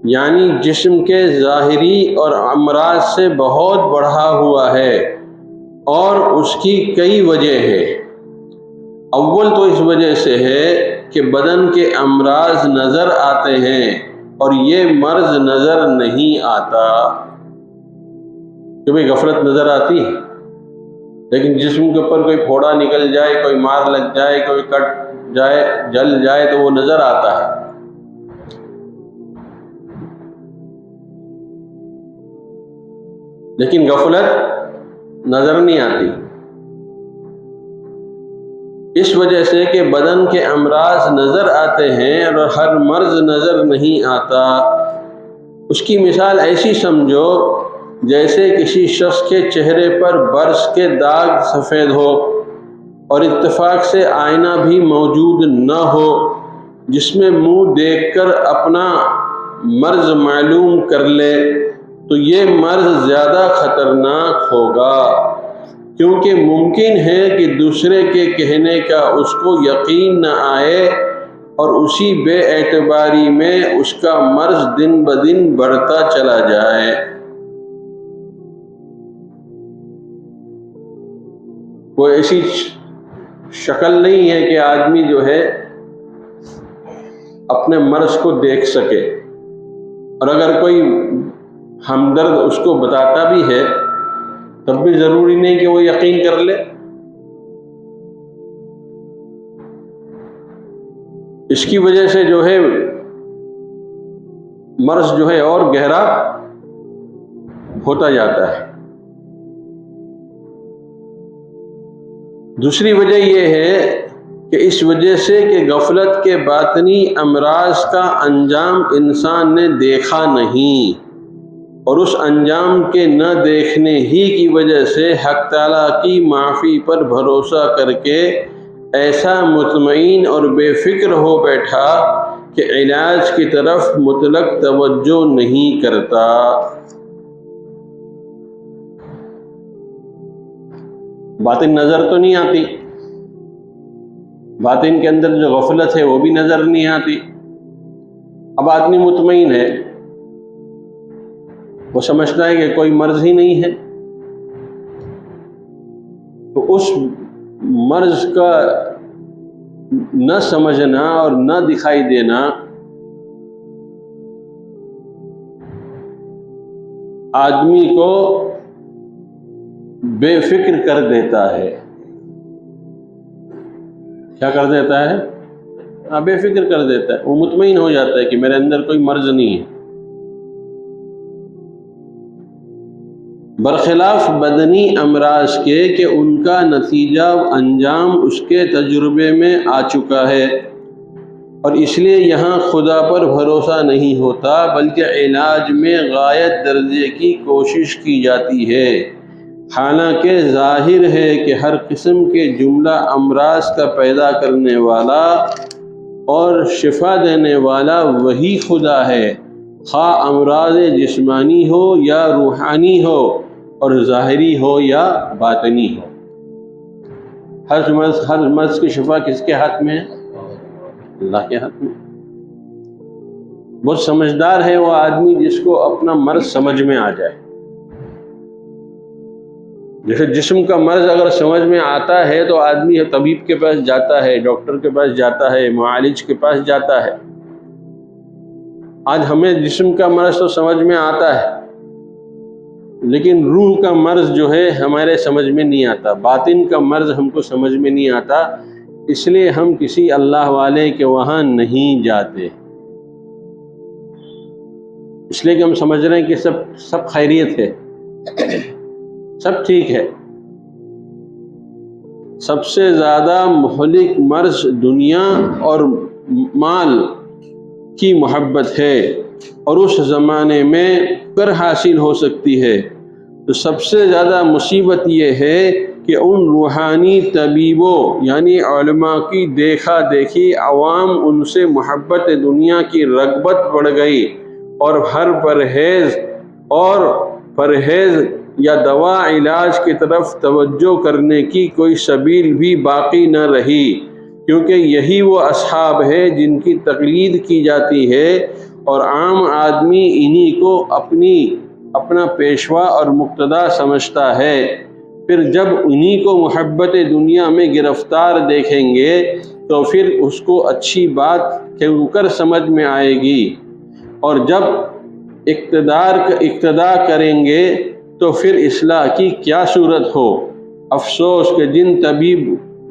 یعنی جسم کے ظاہری اور امراض سے بہت بڑھا ہوا ہے، اور اس کی کئی وجہ ہے۔ اول تو اس وجہ سے ہے کہ بدن کے امراض نظر آتے ہیں اور یہ مرض نظر نہیں آتا۔ کہ بھئی غفلت نظر آتی ہے لیکن جسم کے اوپر کوئی پھوڑا نکل جائے، کوئی مار لگ جائے، کوئی کٹ جائے، جل جائے تو وہ نظر آتا ہے۔ لیکن غفلت نظر نہیں آتی، اس وجہ سے کہ بدن کے امراض نظر آتے ہیں اور ہر مرض نظر نہیں آتا۔ اس کی مثال ایسی سمجھو جیسے کسی شخص کے چہرے پر برس کے داغ سفید ہو اور اتفاق سے آئینہ بھی موجود نہ ہو، جس میں منہ دیکھ کر اپنا مرض معلوم کر لے تو یہ مرض زیادہ خطرناک ہوگا، کیونکہ ممکن ہے کہ دوسرے کے کہنے کا اس کو یقین نہ آئے اور اسی بے اعتباری میں اس کا مرض دن بدن بڑھتا چلا جائے۔ کوئی ایسی شکل نہیں ہے کہ آدمی جو ہے اپنے مرض کو دیکھ سکے، اور اگر کوئی ہمدرد اس کو بتاتا بھی ہے تب بھی ضروری نہیں کہ وہ یقین کر لے۔ اس کی وجہ سے جو ہے مرض جو ہے اور گہرا ہوتا جاتا ہے۔ دوسری وجہ یہ ہے کہ اس وجہ سے کہ غفلت کے باطنی امراض کا انجام انسان نے دیکھا نہیں، اور اس انجام کے نہ دیکھنے ہی کی وجہ سے حق تعالیٰ کی معافی پر بھروسہ کر کے ایسا مطمئن اور بے فکر ہو بیٹھا کہ علاج کی طرف مطلق توجہ نہیں کرتا۔ باطن نظر تو نہیں آتی، باطن کے اندر جو غفلت ہے وہ بھی نظر نہیں آتی۔ اب آدمی مطمئن ہے، وہ سمجھتا ہے کہ کوئی مرض ہی نہیں ہے، تو اس مرض کا نہ سمجھنا اور نہ دکھائی دینا آدمی کو بے فکر کر دیتا ہے۔ کیا کر دیتا ہے؟ بے فکر کر دیتا ہے، وہ مطمئن ہو جاتا ہے کہ میرے اندر کوئی مرض نہیں ہے۔ برخلاف بدنی امراض کے کہ ان کا نتیجہ و انجام اس کے تجربے میں آ چکا ہے، اور اس لیے یہاں خدا پر بھروسہ نہیں ہوتا بلکہ علاج میں غایت درجے کی کوشش کی جاتی ہے۔ حالانکہ ظاہر ہے کہ ہر قسم کے جملہ امراض کا پیدا کرنے والا اور شفا دینے والا وہی خدا ہے، خواہ امراض جسمانی ہو یا روحانی ہو، اور ظاہری ہو یا باطنی ہو۔ ہر مرض کی شفا کس کے ہاتھ میں ہے؟ اللہ کے ہاتھ میں۔ بہت سمجھدار ہے وہ آدمی جس کو اپنا مرض سمجھ میں آ جائے۔ جیسے جسم کا مرض اگر سمجھ میں آتا ہے تو آدمی طبیب کے پاس جاتا ہے، ڈاکٹر کے پاس جاتا ہے، معالج کے پاس جاتا ہے۔ آج ہمیں جسم کا مرض تو سمجھ میں آتا ہے، لیکن روح کا مرض جو ہے ہمارے سمجھ میں نہیں آتا، باطن کا مرض ہم کو سمجھ میں نہیں آتا، اس لیے ہم کسی اللہ والے کے وہاں نہیں جاتے۔ اس لیے کہ ہم سمجھ رہے ہیں کہ سب خیریت ہے، سب ٹھیک ہے۔ سب سے زیادہ مہلک مرض دنیا اور مال کی محبت ہے، اور اس زمانے میں کر حاصل ہو سکتی ہے تو سب سے زیادہ مصیبت یہ ہے کہ ان روحانی طبیبوں یعنی علماء کی دیکھا دیکھی عوام ان سے محبت دنیا کی رغبت بڑھ گئی، اور ہر پرہیز یا دوا علاج کی طرف توجہ کرنے کی کوئی سبیل بھی باقی نہ رہی، کیونکہ یہی وہ اصحاب ہے جن کی تقلید کی جاتی ہے، اور عام آدمی انہی کو اپنا پیشوا اور مقتدا سمجھتا ہے۔ پھر جب انہی کو محبت دنیا میں گرفتار دیکھیں گے تو پھر اس کو اچھی بات کیوں کر سمجھ میں آئے گی، اور جب اقتدا کریں گے تو پھر اصلاح کی کیا صورت ہو۔ افسوس کہ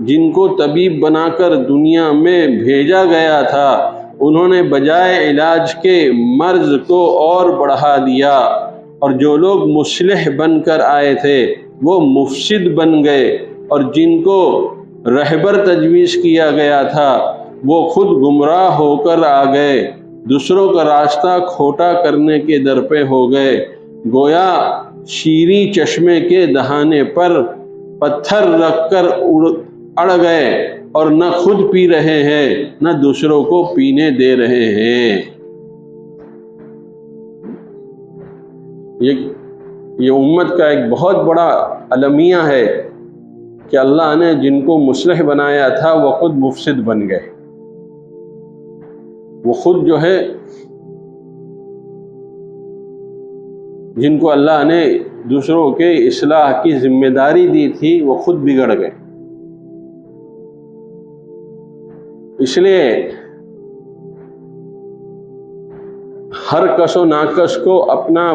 جن کو طبیب بنا کر دنیا میں بھیجا گیا تھا، انہوں نے بجائے علاج کے مرض کو اور بڑھا دیا، اور جو لوگ مصلح بن کر آئے تھے وہ مفسد بن گئے، اور جن کو رہبر تجویز کیا گیا تھا وہ خود گمراہ ہو کر آ گئے، دوسروں کا راستہ کھوٹا کرنے کے در پہ ہو گئے، گویا شیریں چشمے کے دہانے پر پتھر رکھ کر اڑ گئے، اور نہ خود پی رہے ہیں نہ دوسروں کو پینے دے رہے ہیں۔ یہ امت کا ایک بہت بڑا المیہ ہے کہ اللہ نے جن کو مصلح بنایا تھا وہ خود مفسد بن گئے، وہ خود جو ہے جن کو اللہ نے دوسروں کے اصلاح کی ذمہ داری دی تھی وہ خود بگڑ گئے۔ اس لیے ہر کس و ناکس کو اپنا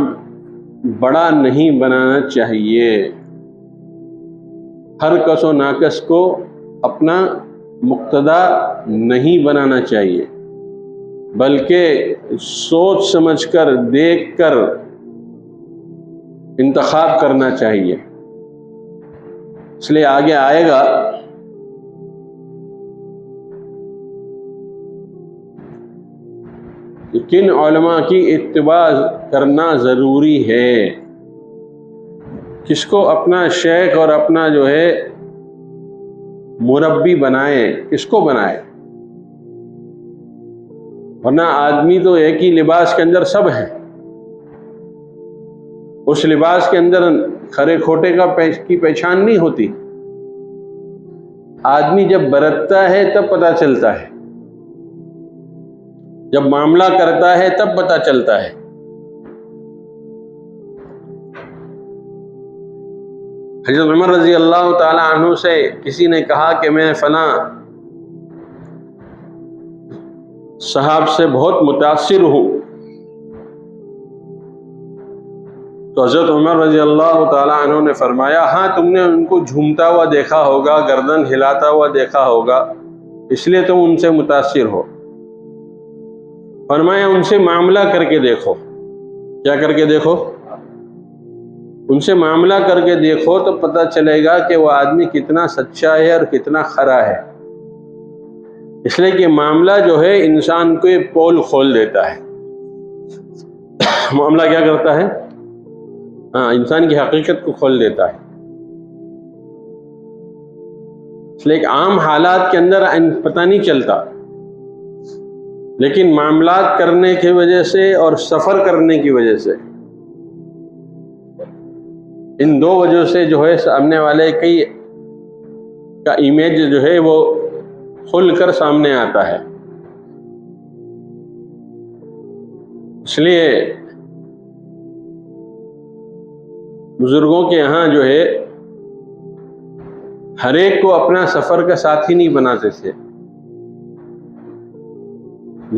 بڑا نہیں بنانا چاہیے، ہر کس و ناکس کو اپنا مقتدا نہیں بنانا چاہیے، بلکہ سوچ سمجھ کر دیکھ کر انتخاب کرنا چاہیے۔ اس لیے آگے آئے گا کہ کن علماء کی اتباع کرنا ضروری ہے، کس کو اپنا شیخ اور اپنا جو ہے مربی بنائے، کس کو بنائے، ورنہ آدمی تو ایک ہی لباس کے اندر سب ہے، اس لباس کے اندر کھرے کھوٹے کی پہچان نہیں ہوتی۔ آدمی جب برتتا ہے تب پتہ چلتا ہے، جب معاملہ کرتا ہے تب پتہ چلتا ہے۔ حضرت عمر رضی اللہ تعالی عنہ سے کسی نے کہا کہ میں فلاں صحاب سے بہت متاثر ہوں، تو حضرت عمر رضی اللہ تعالی عنہ نے فرمایا ہاں تم نے ان کو جھومتا ہوا دیکھا ہوگا، گردن ہلاتا ہوا دیکھا ہوگا، اس لیے تم ان سے متاثر ہو۔ فرمایا ان سے معاملہ کر کے دیکھو۔ کیا کر کے دیکھو؟ ان سے معاملہ کر کے دیکھو تو پتہ چلے گا کہ وہ آدمی کتنا سچا ہے اور کتنا کھرا ہے۔ اس لیے کہ معاملہ جو ہے انسان کو ایک پول کھول دیتا ہے۔ معاملہ کیا کرتا ہے؟ انسان کی حقیقت کو کھول دیتا ہے۔ اس لیے کہ عام حالات کے اندر پتہ نہیں چلتا، لیکن معاملات کرنے کی وجہ سے اور سفر کرنے کی وجہ سے، ان دو وجہ سے جو ہے سامنے والے کی کا امیج جو ہے وہ کھل کر سامنے آتا ہے۔ اس لیے بزرگوں کے یہاں جو ہے ہر ایک کو اپنا سفر کا ساتھی نہیں بناتے تھے،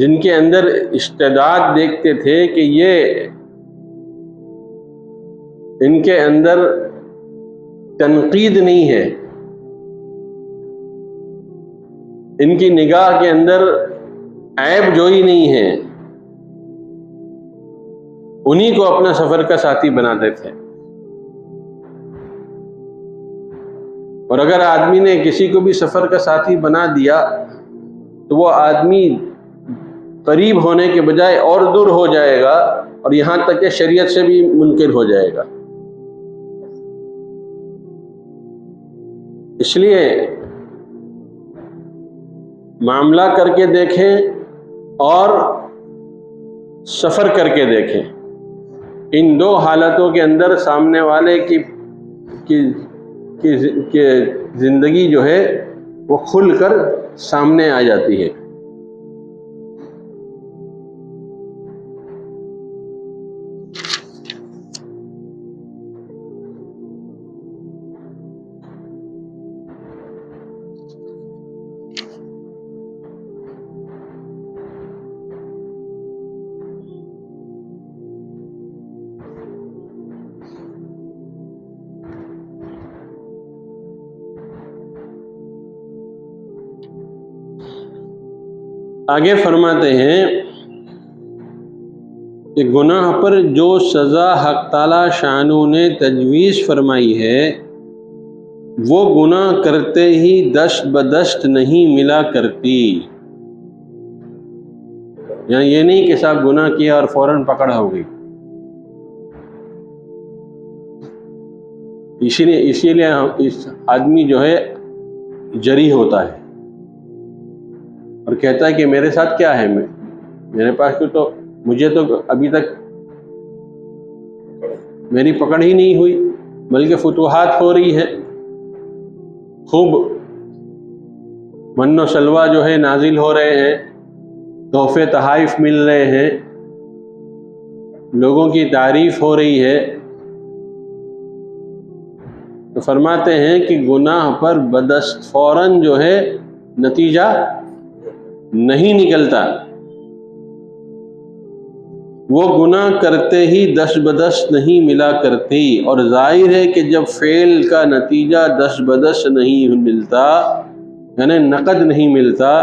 جن کے اندر استعداد دیکھتے تھے کہ یہ ان کے اندر تنقید نہیں ہے، ان کی نگاہ کے اندر عیب جوئی نہیں ہے، انہی کو اپنا سفر کا ساتھی بناتے تھے۔ اور اگر آدمی نے کسی کو بھی سفر کا ساتھی بنا دیا تو وہ آدمی قریب ہونے کے بجائے اور دور ہو جائے گا، اور یہاں تک کہ شریعت سے بھی منکر ہو جائے گا۔ اس لیے معاملہ کر کے دیکھیں اور سفر کر کے دیکھیں، ان دو حالتوں کے اندر سامنے والے کی زندگی جو ہے وہ کھل کر سامنے آ جاتی ہے۔ آگے فرماتے ہیں کہ گناہ پر جو سزا حق تعالی شانو نے تجویز فرمائی ہے وہ گناہ کرتے ہی دست بدست نہیں ملا کرتی۔ یعنی یہ نہیں کہ صاحب گناہ کیا اور فوراً پکڑ ہو گئی۔ اسی لیے اس آدمی جو ہے جری ہوتا ہے اور کہتا ہے کہ میرے ساتھ کیا ہے، میرے پاس تو مجھے تو ابھی تک میری پکڑ ہی نہیں ہوئی، بلکہ فتوحات ہو رہی ہے، خوب من و سلوہ جو ہے نازل ہو رہے ہیں، تحفے تحائف مل رہے ہیں، لوگوں کی تعریف ہو رہی ہے۔ تو فرماتے ہیں کہ گناہ پر بدست فوراً جو ہے نتیجہ نہیں نکلتا، وہ گناہ کرتے ہی دست بدست نہیں ملا کرتی۔ اور ظاہر ہے کہ جب فعل کا نتیجہ دست بدست نہیں ملتا، یعنی نقد نہیں ملتا،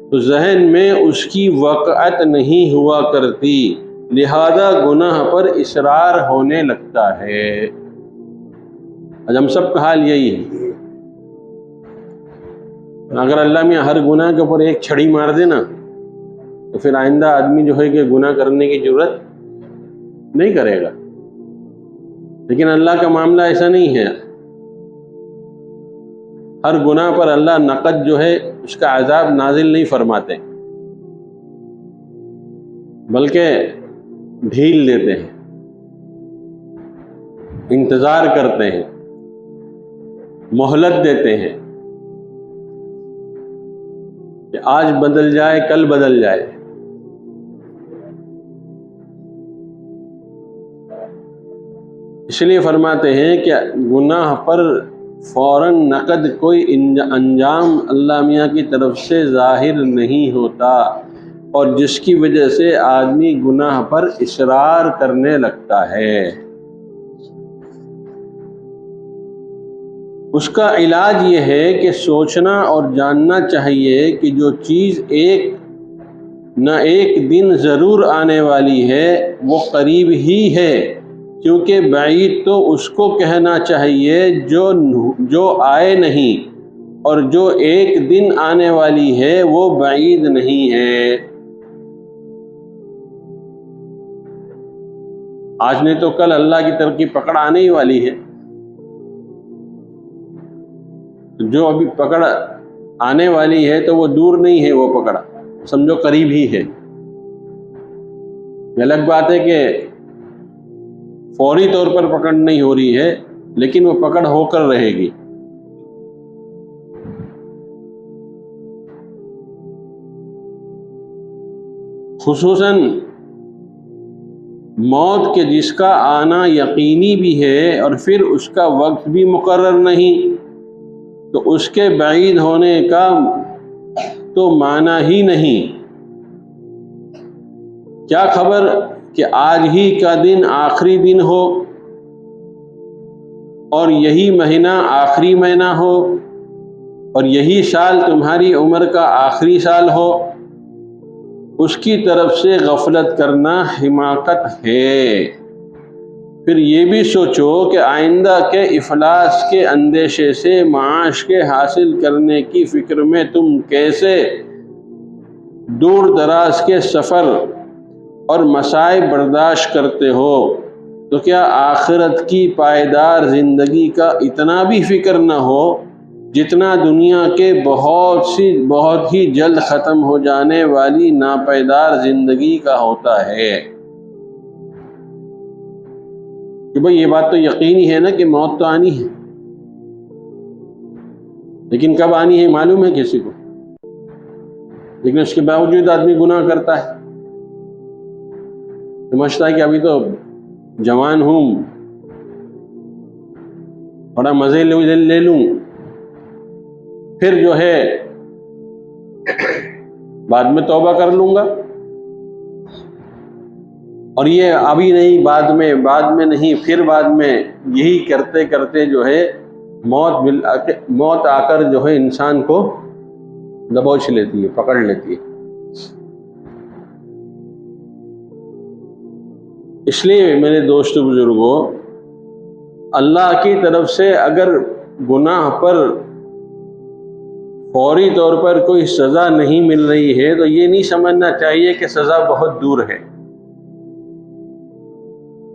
تو ذہن میں اس کی وقعت نہیں ہوا کرتی، لہذا گناہ پر اصرار ہونے لگتا ہے۔ آج ہم سب کا حال یہی ہے۔ اگر اللہ میاں ہر گناہ کے اوپر ایک چھڑی مار دے نا تو پھر آئندہ آدمی جو ہے کہ گناہ کرنے کی ضرورت نہیں کرے گا، لیکن اللہ کا معاملہ ایسا نہیں ہے۔ ہر گناہ پر اللہ نقد جو ہے اس کا عذاب نازل نہیں فرماتے، بلکہ ڈھیل دیتے ہیں، انتظار کرتے ہیں، مہلت دیتے ہیں کہ آج بدل جائے کل بدل جائے۔ اس لیے فرماتے ہیں کہ گناہ پر فوراً نقد کوئی انجام اللہ میاں کی طرف سے ظاہر نہیں ہوتا، اور جس کی وجہ سے آدمی گناہ پر اصرار کرنے لگتا ہے۔ اس کا علاج یہ ہے کہ سوچنا اور جاننا چاہیے کہ جو چیز ایک نہ ایک دن ضرور آنے والی ہے وہ قریب ہی ہے، کیونکہ بعید تو اس کو کہنا چاہیے جو آئے نہیں، اور جو ایک دن آنے والی ہے وہ بعید نہیں ہے۔ آج نہیں تو کل اللہ کی طرف کی پکڑ آنے ہی والی ہے۔ جو ابھی پکڑ آنے والی ہے تو وہ دور نہیں ہے، وہ پکڑ سمجھو قریب ہی ہے۔ یہ الگ بات ہے کہ فوری طور پر پکڑ نہیں ہو رہی ہے، لیکن وہ پکڑ ہو کر رہے گی۔ خصوصاً موت کے جس کا آنا یقینی بھی ہے اور پھر اس کا وقت بھی مقرر نہیں، تو اس کے بعید ہونے کا تو معنی ہی نہیں۔ کیا خبر کہ آج ہی کا دن آخری دن ہو اور یہی مہینہ آخری مہینہ ہو اور یہی سال تمہاری عمر کا آخری سال ہو۔ اس کی طرف سے غفلت کرنا حماقت ہے۔ پھر یہ بھی سوچو کہ آئندہ کے افلاس کے اندیشے سے معاش کے حاصل کرنے کی فکر میں تم کیسے دور دراز کے سفر اور مصائب برداشت کرتے ہو، تو کیا آخرت کی پائیدار زندگی کا اتنا بھی فکر نہ ہو جتنا دنیا کے بہت ہی جلد ختم ہو جانے والی ناپائیدار زندگی کا ہوتا ہے؟ کہ بھئی یہ بات تو یقینی ہے نا کہ موت تو آنی ہے، لیکن کب آنی ہے معلوم ہے کسی کو؟ لیکن اس کے باوجود آدمی گناہ کرتا ہے، سمجھتا ہے کہ ابھی تو جوان ہوں، بڑا مزے لے لوں، پھر جو ہے بعد میں توبہ کر لوں گا، اور یہ ابھی نہیں، بعد میں نہیں، پھر بعد میں، یہی کرتے کرتے جو ہے موت آ کر جو ہے انسان کو دبوچ لیتی ہے، پکڑ لیتی ہے۔ اس لیے میرے دوست بزرگوں، اللہ کی طرف سے اگر گناہ پر فوری طور پر کوئی سزا نہیں مل رہی ہے تو یہ نہیں سمجھنا چاہیے کہ سزا بہت دور ہے۔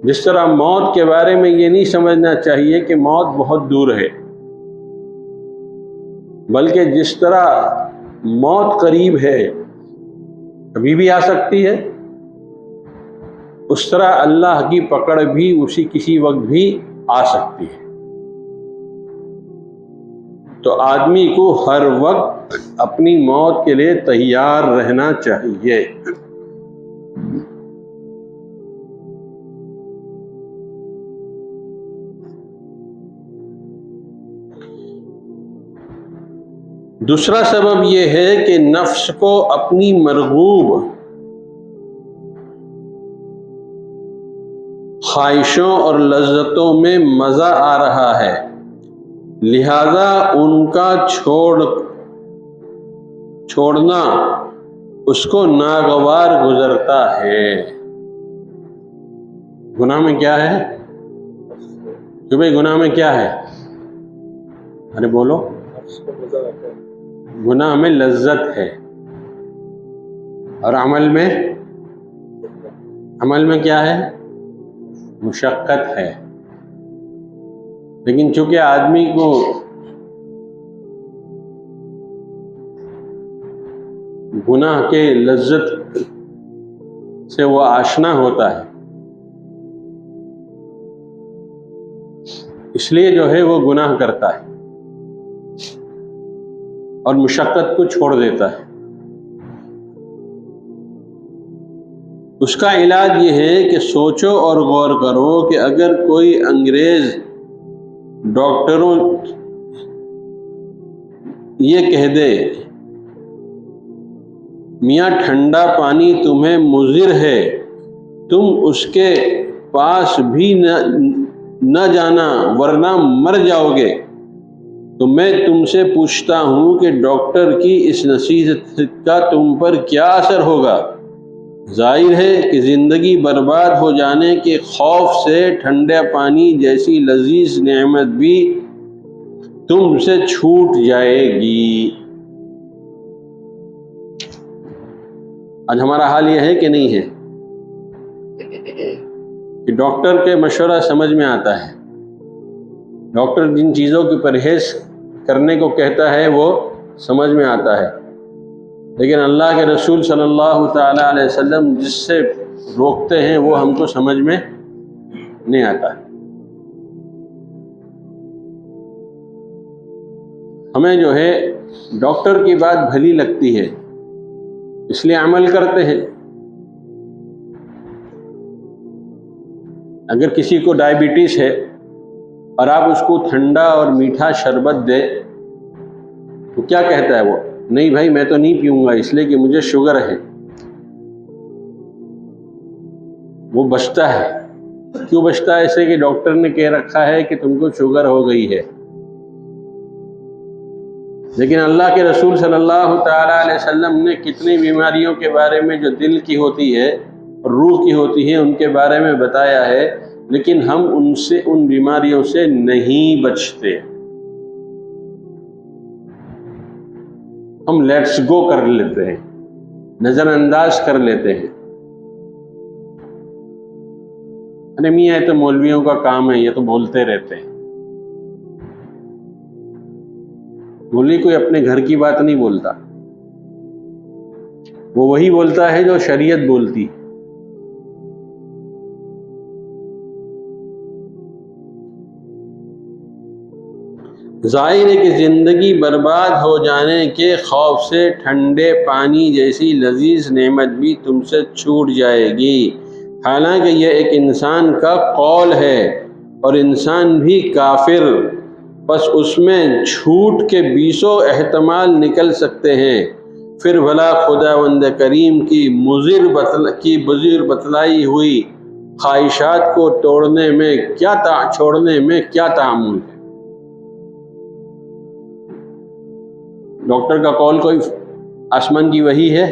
جس طرح موت کے بارے میں یہ نہیں سمجھنا چاہیے کہ موت بہت دور ہے، بلکہ جس طرح موت قریب ہے، کبھی بھی آ سکتی ہے، اس طرح اللہ کی پکڑ بھی کسی وقت بھی آ سکتی ہے۔ تو آدمی کو ہر وقت اپنی موت کے لیے تیار رہنا چاہیے۔ دوسرا سبب یہ ہے کہ نفس کو اپنی مرغوب خواہشوں اور لذتوں میں مزہ آ رہا ہے، لہذا ان کا چھوڑنا اس کو ناگوار گزرتا ہے۔ گناہ میں کیا ہے؟ کہ بھئی گناہ میں کیا ہے؟ ارے بولو، گناہ میں لذت ہے، اور عمل میں کیا ہے؟ مشقت ہے۔ لیکن چونکہ آدمی کو گناہ کے لذت سے وہ آشنا ہوتا ہے، اس لیے جو ہے وہ گناہ کرتا ہے اور مشقت کو چھوڑ دیتا ہے۔ اس کا علاج یہ ہے کہ سوچو اور غور کرو کہ اگر کوئی انگریز ڈاکٹروں یہ کہہ دے میاں ٹھنڈا پانی تمہیں مضر ہے، تم اس کے پاس بھی نہ جانا ورنہ مر جاؤ گے، تو میں تم سے پوچھتا ہوں کہ ڈاکٹر کی اس نصیحت کا تم پر کیا اثر ہوگا؟ ظاہر ہے کہ زندگی برباد ہو جانے کے خوف سے ٹھنڈا پانی جیسی لذیذ نعمت بھی تم سے چھوٹ جائے گی۔ آج ہمارا حال یہ ہے کہ نہیں ہے کہ ڈاکٹر کے مشورہ سمجھ میں آتا ہے، ڈاکٹر جن چیزوں کی پرہیز کرنے کو کہتا ہے وہ سمجھ میں آتا ہے، لیکن اللہ کے رسول صلی اللہ تعالی علیہ وسلم جس سے روکتے ہیں وہ ہم کو سمجھ میں نہیں آتا۔ ہمیں جو ہے ڈاکٹر کی بات بھلی لگتی ہے، اس لیے عمل کرتے ہیں، اگر کسی کو ڈائبٹیز ہے اور آپ اس کو ٹھنڈا اور میٹھا شربت دیں تو کیا کہتا ہے وہ؟ نہیں بھائی میں تو نہیں پیوں گا اس لیے کہ مجھے شوگر ہے. وہ بچتا ہے. کیوں بچتا ہے؟ ایسے کہ ڈاکٹر نے کہہ رکھا ہے کہ تم کو شوگر ہو گئی ہے. لیکن اللہ کے رسول صلی اللہ تعالیٰ علیہ وسلم نے کتنی بیماریوں کے بارے میں جو دل کی ہوتی ہے روح کی ہوتی ہے ان کے بارے میں بتایا ہے، لیکن ہم ان بیماریوں سے نہیں بچتے. ہم لیٹس گو کر لیتے ہیں، نظر انداز کر لیتے ہیں. ارے میاں یہ تو مولویوں کا کام ہے، یہ تو بولتے رہتے ہیں. مولوی کوئی اپنے گھر کی بات نہیں بولتا، وہ وہی بولتا ہے جو شریعت بولتی. ظاہر ہے کہ زندگی برباد ہو جانے کے خوف سے ٹھنڈے پانی جیسی لذیذ نعمت بھی تم سے چھوٹ جائے گی. حالانکہ یہ ایک انسان کا قول ہے اور انسان بھی کافر، بس اس میں جھوٹ کے 20 احتمال نکل سکتے ہیں. پھر بھلا خداوند کریم کی مضر بتلائی ہوئی خواہشات کو چھوڑنے میں کیا تعامل ہے؟ ڈاکٹر کا قول کوئی آسمان کی وحی ہے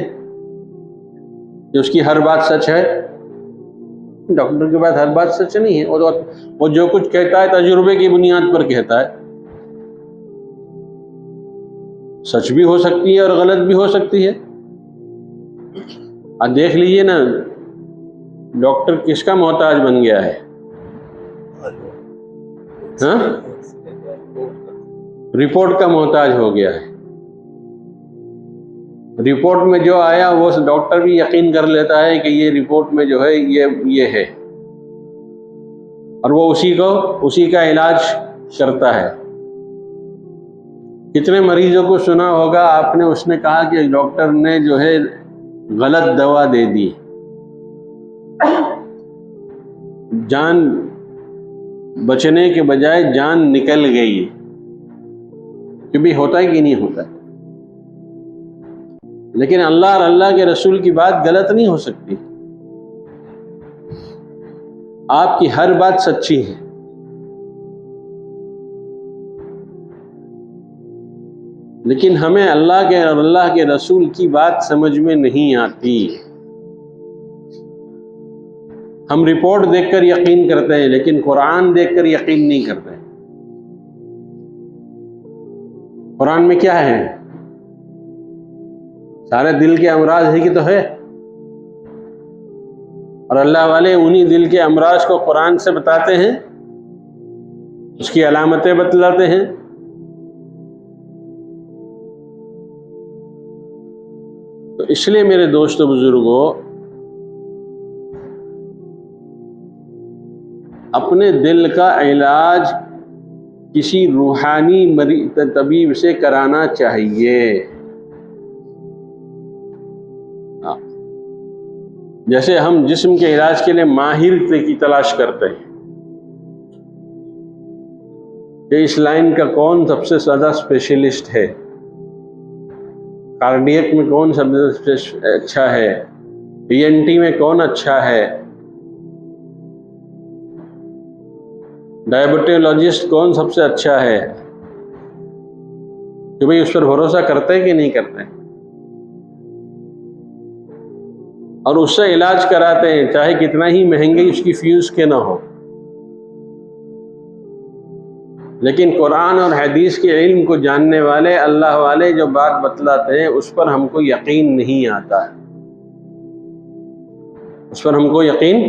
کہ اس کی ہر بات سچ ہے؟ ڈاکٹر کے بعد ہر بات سچ نہیں ہے. وہ جو کچھ کہتا ہے تجربے کی بنیاد پر کہتا ہے. سچ بھی ہو سکتی ہے اور غلط بھی ہو سکتی ہے. اب دیکھ لیجئے نا ڈاکٹر کس کا محتاج بن گیا ہے؟ ہاں؟ رپورٹ کا محتاج ہو گیا ہے. رپورٹ میں جو آیا وہ ڈاکٹر بھی یقین کر لیتا ہے کہ یہ رپورٹ میں جو ہے یہ ہے، اور وہ اسی کا علاج کرتا ہے. کتنے مریضوں کو سنا ہوگا آپ نے، اس نے کہا کہ ڈاکٹر نے جو ہے غلط دوا دے دی، جان بچنے کے بجائے جان نکل گئی. کہ بھی ہوتا ہے کہ نہیں ہوتا ہے؟ لیکن اللہ اور اللہ کے رسول کی بات غلط نہیں ہو سکتی. آپ کی ہر بات سچی ہے. لیکن ہمیں اللہ کے اور اللہ کے رسول کی بات سمجھ میں نہیں آتی. ہم رپورٹ دیکھ کر یقین کرتے ہیں لیکن قرآن دیکھ کر یقین نہیں کرتے. قرآن میں کیا ہے؟ سارے دل کے امراض ہی کی تو ہے، اور اللہ والے انہی دل کے امراض کو قرآن سے بتاتے ہیں، اس کی علامتیں بتلاتے ہیں. تو اس لیے میرے دوستو بزرگوں، اپنے دل کا علاج کسی روحانی طبیب سے کرانا چاہیے. جیسے ہم جسم کے علاج کے لیے ماہر کی تلاش کرتے ہیں کہ اس لائن کا کون سب سے زیادہ اسپیشلسٹ ہے، کارڈیک میں کون سب سے اچھا ہے، ENT میں کون اچھا ہے، ڈائبٹولوجسٹ کون سب سے اچھا ہے، کہ بھئی اس پر بھروسہ کرتے کہ نہیں کرتے، اور اس سے علاج کراتے ہیں چاہے کتنا ہی مہنگی اس کی فیس کے نہ ہو. لیکن قرآن اور حدیث کے علم کو جاننے والے اللہ والے جو بات بتلاتے ہیں اس پر ہم کو یقین نہیں آتا ہے، اس پر ہم کو یقین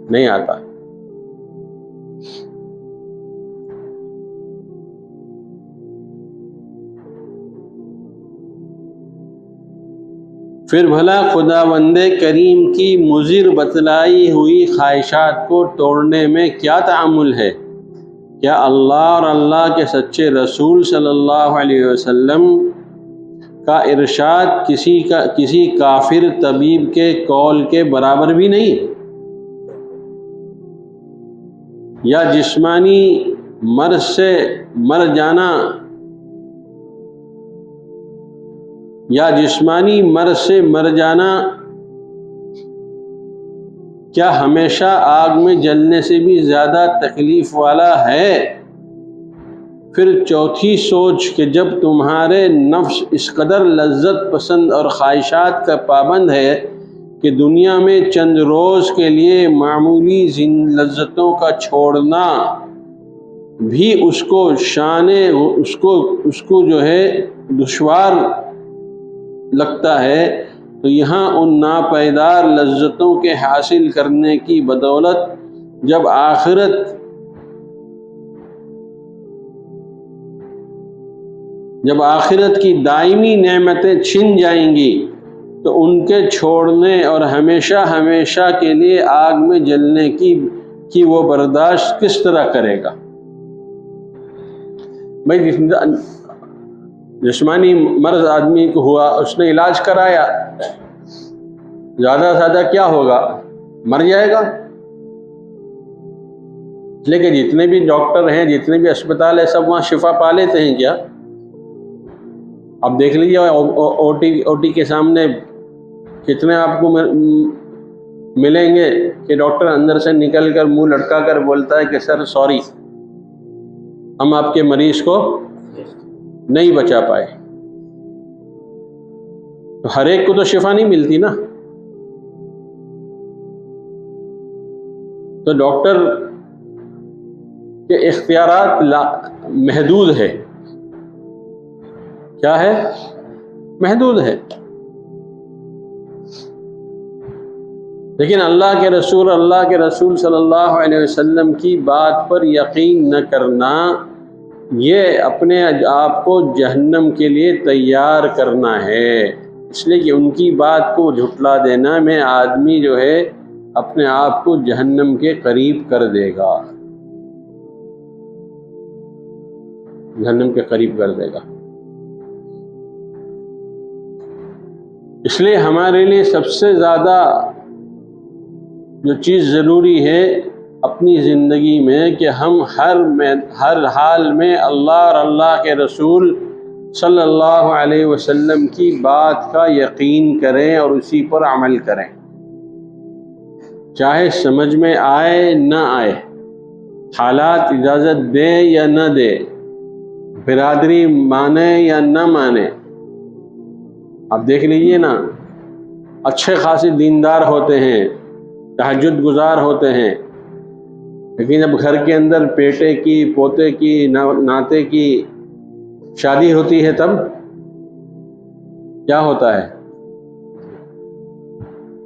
نہیں آتا. پھر بھلا خداوند کریم کی مضر بتلائی ہوئی خواہشات کو توڑنے میں کیا تعامل ہے؟ کیا اللہ اور اللہ کے سچے رسول صلی اللہ علیہ وسلم کا ارشاد کسی کافر طبیب کے قول کے برابر بھی نہیں؟ یا جسمانی مرض سے مر جانا، یا جسمانی مرض سے مر جانا کیا ہمیشہ آگ میں جلنے سے بھی زیادہ تکلیف والا ہے؟ پھر چوتھی سوچ کہ جب تمہارے نفس اس قدر لذت پسند اور خواہشات کا پابند ہے کہ دنیا میں چند روز کے لیے معمولی لذتوں کا چھوڑنا بھی اس کو جو ہے دشوار لگتا ہے، تو یہاں ان ناپائیدار لذتوں کے حاصل کرنے کی بدولت جب آخرت کی دائمی نعمتیں چھن جائیں گی تو ان کے چھوڑنے اور ہمیشہ ہمیشہ کے لیے آگ میں جلنے کی وہ برداشت کس طرح کرے گا؟ بھائی جسمانی مرض آدمی کو ہوا، اس نے علاج کرایا، زیادہ سے زیادہ کیا ہوگا؟ مر جائے گا۔ لیکن جتنے بھی ڈاکٹر ہیں، جتنے بھی اسپتال ہیں، سب وہاں شفا پا لیتے ہیں کیا؟ اب دیکھ لیجیے او ٹی کے سامنے کتنے آپ کو ملیں گے کہ ڈاکٹر اندر سے نکل کر منہ لٹکا کر بولتا ہے کہ سر سوری، ہم آپ کے مریض کو نہیں بچا پائے۔ تو ہر ایک کو تو شفا نہیں ملتی نا۔ تو ڈاکٹر کے اختیارات محدود ہے۔ کیا ہے؟ محدود ہے۔ لیکن اللہ کے رسول صلی اللہ علیہ وسلم کی بات پر یقین نہ کرنا، یہ اپنے آپ کو جہنم کے لیے تیار کرنا ہے۔ اس لیے کہ ان کی بات کو جھٹلا دینا میں آدمی جو ہے اپنے آپ کو جہنم کے قریب کر دے گا، جہنم کے قریب کر دے گا۔ اس لیے ہمارے لیے سب سے زیادہ جو چیز ضروری ہے اپنی زندگی میں کہ ہم ہر حال میں اللہ اور اللہ کے رسول صلی اللہ علیہ وسلم کی بات کا یقین کریں اور اسی پر عمل کریں، چاہے سمجھ میں آئے نہ آئے، حالات اجازت دے یا نہ دے، برادری مانے یا نہ مانے۔ اب دیکھ لیجئے نا، اچھے خاصے دیندار ہوتے ہیں، تہجد گزار ہوتے ہیں، لیکن جب گھر کے اندر بیٹے کی، پوتے کی، ناتے کی شادی ہوتی ہے تب کیا ہوتا ہے؟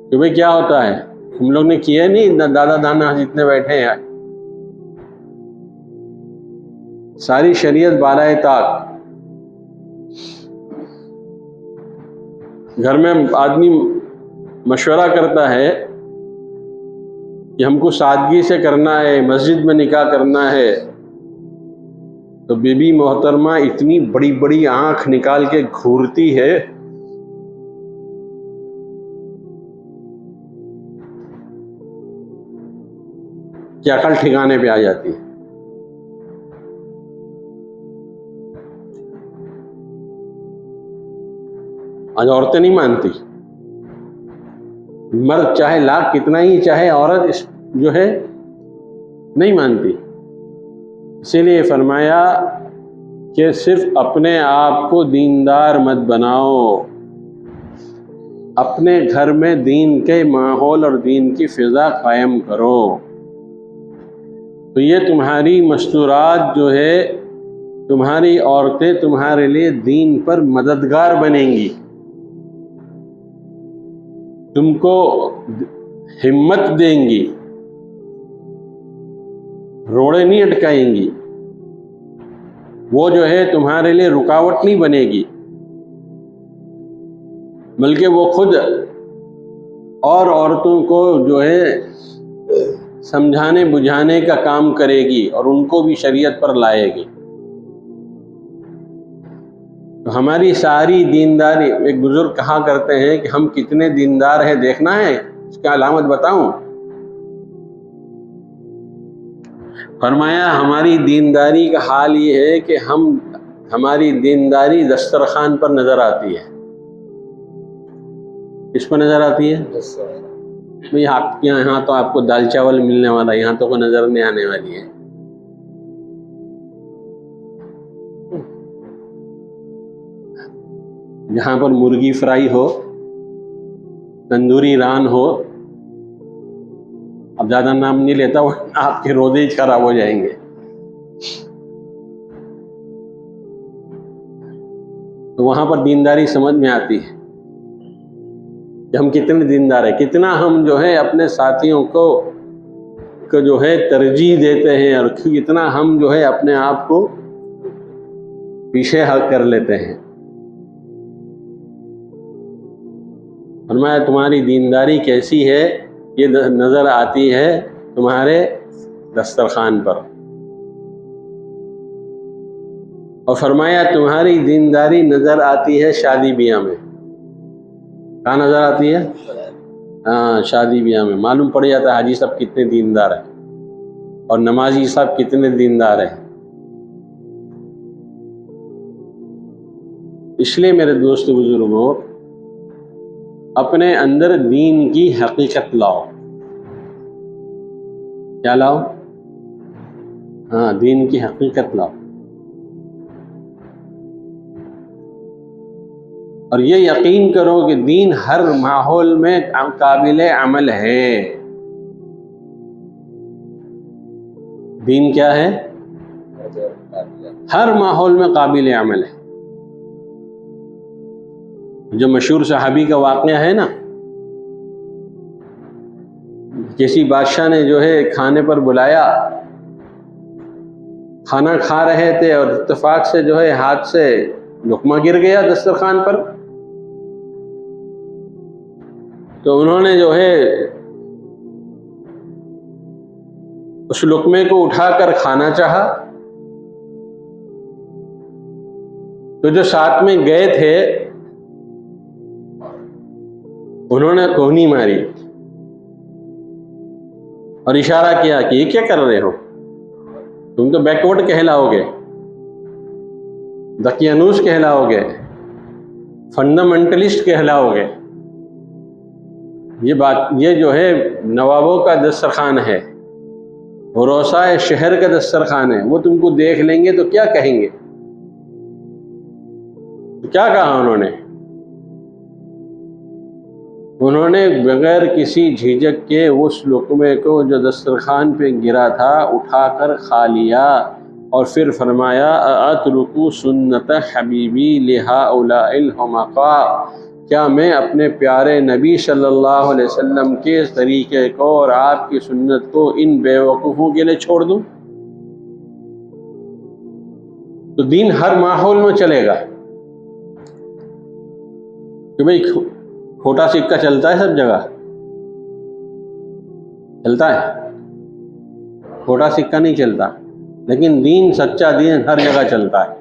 کہ بھئی کیا ہوتا ہے؟ ہم لوگ نے کیا نہیں، دادا دانا جتنے بیٹھے ہیں، ساری شریعت بالائے طاق۔ گھر میں آدمی مشورہ کرتا ہے کہ ہم کو سادگی سے کرنا ہے، مسجد میں نکاح کرنا ہے، تو بی بی محترمہ اتنی بڑی بڑی آنکھ نکال کے گھورتی ہے کہ عقل ٹھکانے پہ آ جاتی ہے۔ آج عورتیں نہیں مانتی، مرد چاہے لاکھ کتنا ہی چاہے، عورت جو ہے نہیں مانتی۔ اسی لیے فرمایا کہ صرف اپنے آپ کو دیندار مت بناؤ، اپنے گھر میں دین کے ماحول اور دین کی فضا قائم کرو، تو یہ تمہاری مستورات جو ہے، تمہاری عورتیں تمہارے لیے دین پر مددگار بنیں گی، تم کو ہمت دیں گی، روڑے نہیں اٹکائیں گی، وہ جو ہے تمہارے لیے رکاوٹ نہیں بنے گی، بلکہ وہ خود اور عورتوں کو جو ہے سمجھانے بجھانے کا کام کرے گی اور ان کو بھی شریعت پر لائے گی۔ تو ہماری ساری دینداری، ایک بزرگ کہا کرتے ہیں کہ ہم کتنے دیندار ہیں دیکھنا ہے، اس کا علامت بتاؤں؟ فرمایا ہماری دینداری کا حال یہ ہے کہ ہماری دینداری دسترخوان پر نظر آتی ہے۔ کس پر نظر آتی ہے؟ بھئی آپ یہاں تو آپ کو دال چاول ملنے والا، یہاں تو کوئی نظر نہیں آنے والی ہے۔ جہاں پر مرغی فرائی ہو، تندوری ران ہو، اب زیادہ نام نہیں لیتا، وہ آپ کے روزے ہی خراب ہو جائیں گے۔ تو وہاں پر دینداری سمجھ میں آتی ہے کہ ہم کتنے دیندار ہیں، کتنا ہم جو ہے اپنے ساتھیوں کو جو ہے ترجیح دیتے ہیں، اور کتنا ہم جو ہے اپنے آپ کو پیچھے کر لیتے ہیں۔ فرمایا تمہاری دینداری کیسی ہے، یہ نظر آتی ہے تمہارے دسترخوان پر، اور فرمایا تمہاری دینداری نظر آتی ہے شادی بیاہ میں۔ کہاں نظر آتی ہے؟ ہاں، شادی بیاہ میں معلوم پڑ جاتا ہے حاجی صاحب کتنے دیندار ہیں اور نمازی صاحب کتنے دیندار ہیں۔ اس لیے میرے دوست بزرگوں، اپنے اندر دین کی حقیقت لاؤ۔ کیا لاؤ؟ ہاں، دین کی حقیقت لاؤ، اور یہ یقین کرو کہ دین ہر ماحول میں قابل عمل ہے۔ دین کیا ہے؟ ہر ماحول میں قابل عمل ہے۔ جو مشہور صحابی کا واقعہ ہے نا، کسی بادشاہ نے جو ہے کھانے پر بلایا، کھانا کھا رہے تھے اور اتفاق سے جو ہے ہاتھ سے لقمہ گر گیا دسترخوان پر، تو انہوں نے جو ہے اس لقمے کو اٹھا کر کھانا چاہا، تو جو ساتھ میں گئے تھے انہوں نے کونی ماری اور اشارہ کیا کہ یہ کیا کر رہے ہو، تم تو بیکورڈ کہلاؤ گے، دقیانوس کہلاؤ گے، فنڈامنٹلسٹ کہلاؤ گے۔ یہ جو ہے نوابوں کا دسترخوان ہے، روسائے شہر کا دسترخوان ہے، وہ تم کو دیکھ لیں گے تو کیا کہیں گے؟ کیا کہا انہوں نے بغیر کسی جھجک کے اس لقمے کو جو دسترخوان پہ گرا تھا اٹھا کر کھا لیا، اور پھر فرمایا اترکوا سنت حبیبی لہؤلاء الحمقاء، کیا میں اپنے پیارے نبی صلی اللہ علیہ وسلم کے طریقے کو اور آپ کی سنت کو ان بے وقوفوں کے لیے چھوڑ دوں؟ تو دین ہر ماحول میں چلے گا کہ بھئی کھوٹا سکہ چلتا ہے، سب جگہ چلتا ہے، کھوٹا سکہ نہیں چلتا، لیکن دین، سچا دین ہر جگہ چلتا ہے،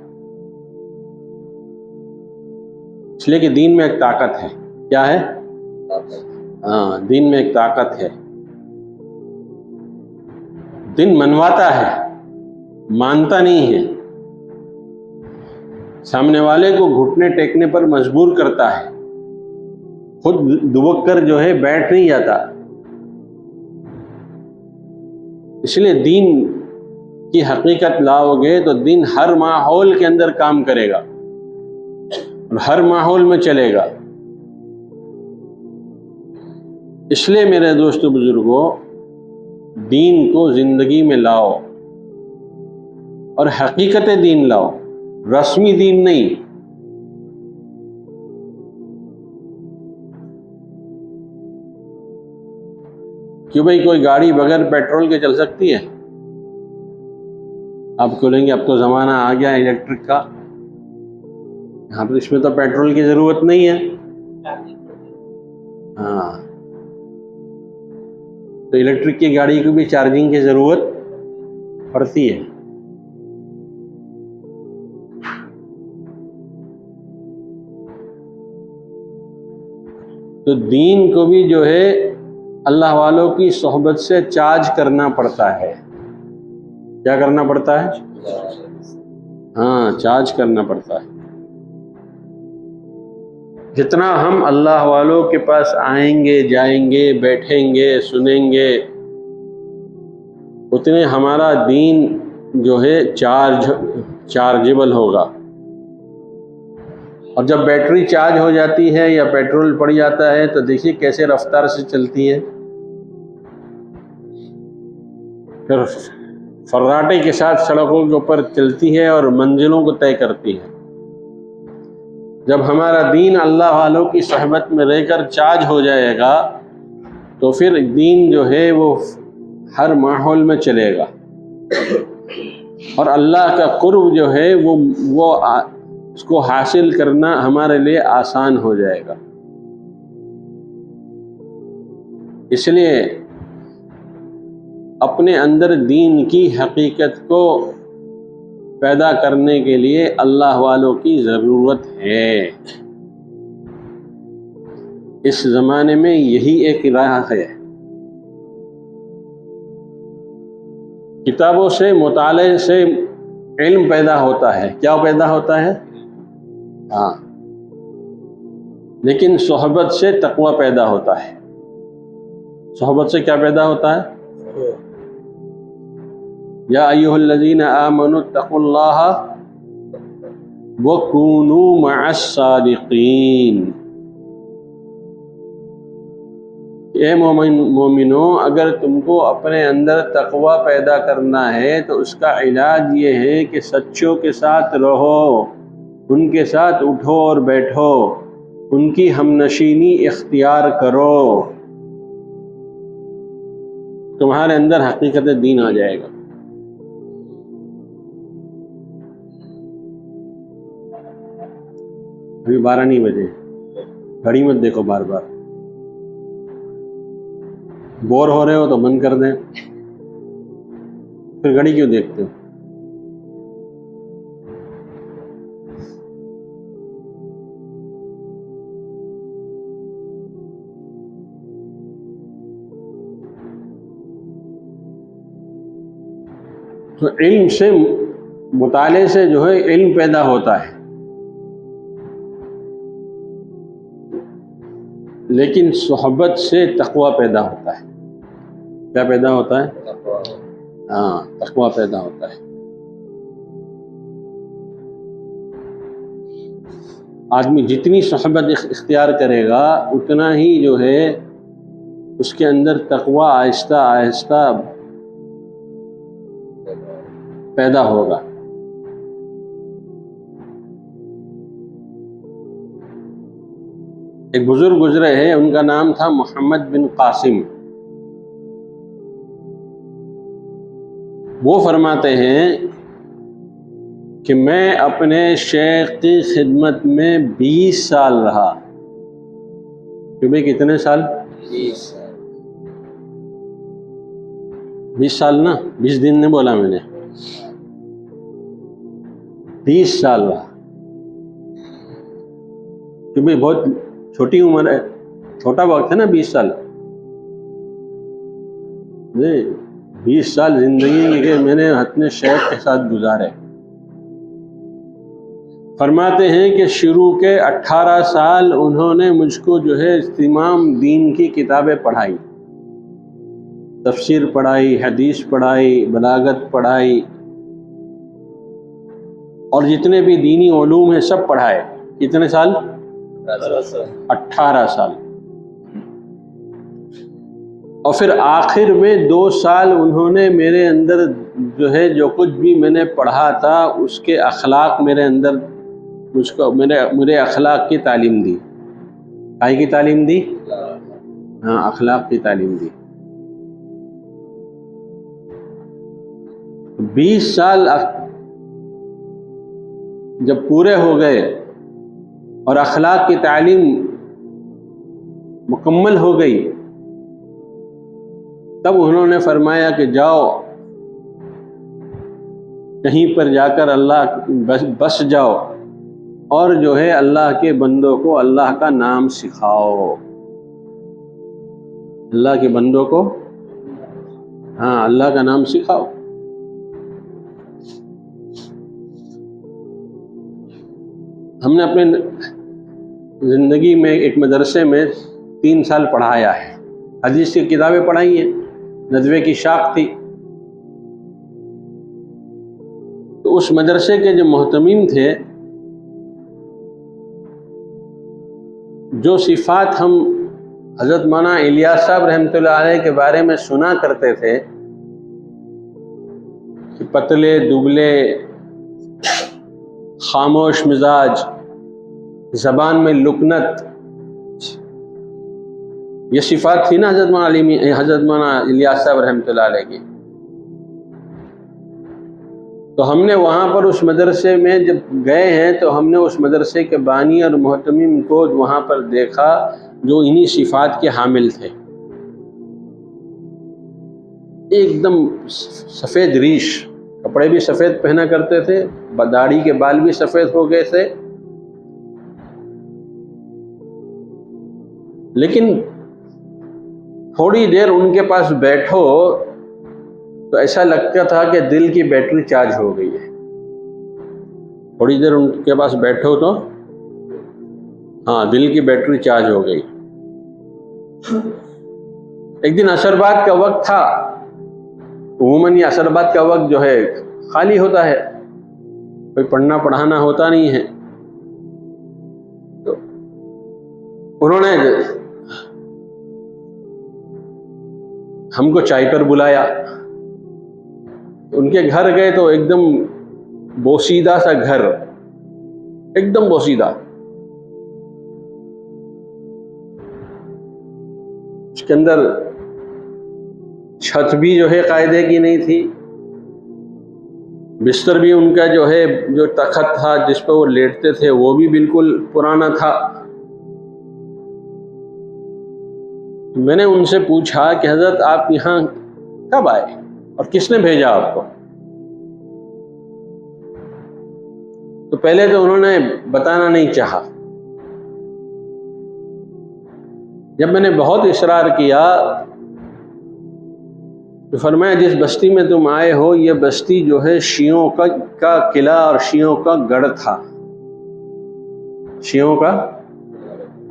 اس لیے کہ دین میں ایک طاقت ہے۔ کیا ہے؟ ہاں، دین میں ایک طاقت ہے۔ دین منواتا ہے، مانتا نہیں ہے، سامنے والے کو گھٹنے ٹیکنے پر مجبور کرتا ہے، خود دبک کر جو ہے بیٹھ نہیں جاتا۔ اس لیے دین کی حقیقت لاؤ گے تو دین ہر ماحول کے اندر کام کرے گا اور ہر ماحول میں چلے گا۔ اس لیے میرے دوستو بزرگوں، دین کو زندگی میں لاؤ اور حقیقت دین لاؤ، رسمی دین نہیں۔ کیوں بھائی کوئی گاڑی بغیر پیٹرول کے چل سکتی ہے؟ آپ کھولیں گے اب تو زمانہ آ گیا الیکٹرک کا، یہاں پر اس میں تو پیٹرول کی ضرورت نہیں ہے۔ ہاں، تو الیکٹرک کی گاڑی کو بھی چارجنگ کی ضرورت پڑتی ہے۔ تو دین کو بھی جو ہے اللہ والوں کی صحبت سے چارج کرنا پڑتا ہے۔ کیا کرنا پڑتا ہے؟ ہاں، چارج کرنا پڑتا ہے۔ جتنا ہم اللہ والوں کے پاس آئیں گے، جائیں گے، بیٹھیں گے، سنیں گے، اتنے ہمارا دین جو ہے چارجیبل ہوگا۔ اور جب بیٹری چارج ہو جاتی ہے یا پیٹرول پڑ جاتا ہے تو دیکھیے کیسے رفتار سے چلتی ہے، پھر فراٹے کے ساتھ سڑکوں کے اوپر چلتی ہے اور منزلوں کو طے کرتی ہے۔ جب ہمارا دین اللہ والوں کی صحبت میں رہ کر چارج ہو جائے گا تو پھر دین جو ہے وہ ہر ماحول میں چلے گا، اور اللہ کا قرب جو ہے وہ اس کو حاصل کرنا ہمارے لیے آسان ہو جائے گا۔ اس لیے اپنے اندر دین کی حقیقت کو پیدا کرنے کے لیے اللہ والوں کی ضرورت ہے۔ اس زمانے میں یہی ایک راہ ہے۔ کتابوں سے، مطالعے سے علم پیدا ہوتا ہے۔ کیا پیدا ہوتا ہے؟ ہاں، لیکن صحبت سے تقوی پیدا ہوتا ہے۔ صحبت سے کیا پیدا ہوتا ہے؟ یا ایھا الذین آمنوا اتقوا اللہ وکونوا مع الصادقین۔ اے مومنو، اگر تم کو اپنے اندر تقوی پیدا کرنا ہے تو اس کا علاج یہ ہے کہ سچوں کے ساتھ رہو، ان کے ساتھ اٹھو اور بیٹھو، ان کی ہمنشینی اختیار کرو، تمہارے اندر حقیقت دین آ جائے گا۔ ابھی 12 نہیں بجے، گھڑی مت دیکھو بار بار۔ بور ہو رہے ہو تو بند کر دیں، پھر گھڑی کیوں دیکھتے ہو؟ تو علم سے، مطالعے سے جو ہے علم پیدا ہوتا ہے، لیکن صحبت سے تقوی پیدا ہوتا ہے۔ کیا پیدا ہوتا ہے؟ ہاں، تقوی پیدا ہوتا ہے۔ آدمی جتنی صحبت اختیار کرے گا اتنا ہی جو ہے اس کے اندر تقوی آہستہ آہستہ پیدا ہوگا۔ ایک بزرگ گزرے ہیں، ان کا نام تھا محمد بن قاسم۔ وہ فرماتے ہیں کہ میں اپنے شیخ کی خدمت میں 20 سال رہا۔ کہ بھئی کتنے سال؟ 20 سال نا، 20 دن نہیں بولا میں نے، 20 سال رہا۔ کہ بھئی بہت چھوٹی عمر ہے، چھوٹا وقت ہے نا 20 سال۔ نہیں، 20 سال زندگی کے میں نے اپنے شیخ کے ساتھ گزارے۔ فرماتے ہیں کہ شروع کے 18 سال انہوں نے مجھ کو جو ہے تمام دین کی کتابیں پڑھائی، تفسیر پڑھائی، حدیث پڑھائی، بلاغت پڑھائی، اور جتنے بھی دینی علوم ہیں سب پڑھائے۔ کتنے سال؟ 18 سال۔ اور پھر آخر میں 2 سال انہوں نے میرے اندر جو ہے جو کچھ بھی میں نے پڑھا تھا اس کے اخلاق میرے اندر، مجھ کو میرے اخلاق کی تعلیم دی۔ کائی کی تعلیم دی؟ ہاں، اخلاق کی تعلیم دی۔ 20 سال جب پورے ہو گئے اور اخلاق کی تعلیم مکمل ہو گئی، تب انہوں نے فرمایا کہ جاؤ کہیں پر جا کر اللہ بس جاؤ اور جو ہے اللہ کے بندوں کو اللہ کا نام سکھاؤ۔ اللہ کے بندوں کو، ہاں، اللہ کا نام سکھاؤ۔ ہم نے اپنے زندگی میں ایک مدرسے میں 3 سال پڑھایا ہے، حدیث کی کتابیں پڑھائی ہیں، ندوے کی شاخ تھی۔ تو اس مدرسے کے جو محتمم تھے، جو صفات ہم حضرت مولانا الیاس صاحب رحمۃ اللہ علیہ کے بارے میں سنا کرتے تھے کہ پتلے دبلے، خاموش مزاج، زبان میں لکنت، یہ صفات تھی نا حضرت مولانا الیاس صاحب رحمۃ اللہ علیہ کی۔ تو ہم نے وہاں پر اس مدرسے میں جب گئے ہیں تو ہم نے اس مدرسے کے بانی اور محتمم کو وہاں پر دیکھا جو انہی صفات کے حامل تھے، ایک دم سفید ریش، کپڑے بھی سفید پہنا کرتے تھے، داڑھی کے بال بھی سفید ہو گئے تھے، لیکن تھوڑی دیر ان کے پاس بیٹھو تو ایسا لگتا تھا کہ دل کی بیٹری چارج ہو گئی ہے۔ تھوڑی دیر ان کے پاس بیٹھو تو ہاں دل کی بیٹری چارج ہو گئی۔ ایک دن عصر بعد کا وقت تھا، عموماً یہ عصر بعد کا وقت جو ہے خالی ہوتا ہے، کوئی پڑھنا پڑھانا ہوتا نہیں ہے، تو انہوں نے ہم کو چائے پر بلایا۔ ان کے گھر گئے تو ایک دم بوسیدہ سا گھر، ایک دم بوسیدہ، اس کے اندر چھت بھی جو ہے قاعدے کی نہیں تھی، بستر بھی ان کا جو ہے جو تخت تھا جس پہ وہ لیٹتے تھے وہ بھی بالکل پرانا تھا۔ میں نے ان سے پوچھا کہ حضرت آپ یہاں کب آئے اور کس نے بھیجا آپ کو؟ تو پہلے تو انہوں نے بتانا نہیں چاہا۔ جب میں نے بہت اصرار کیا تو فرمایا جس بستی میں تم آئے ہو یہ بستی جو ہے شیعوں کا قلعہ اور شیعوں کا گڑھ تھا، شیعوں کا،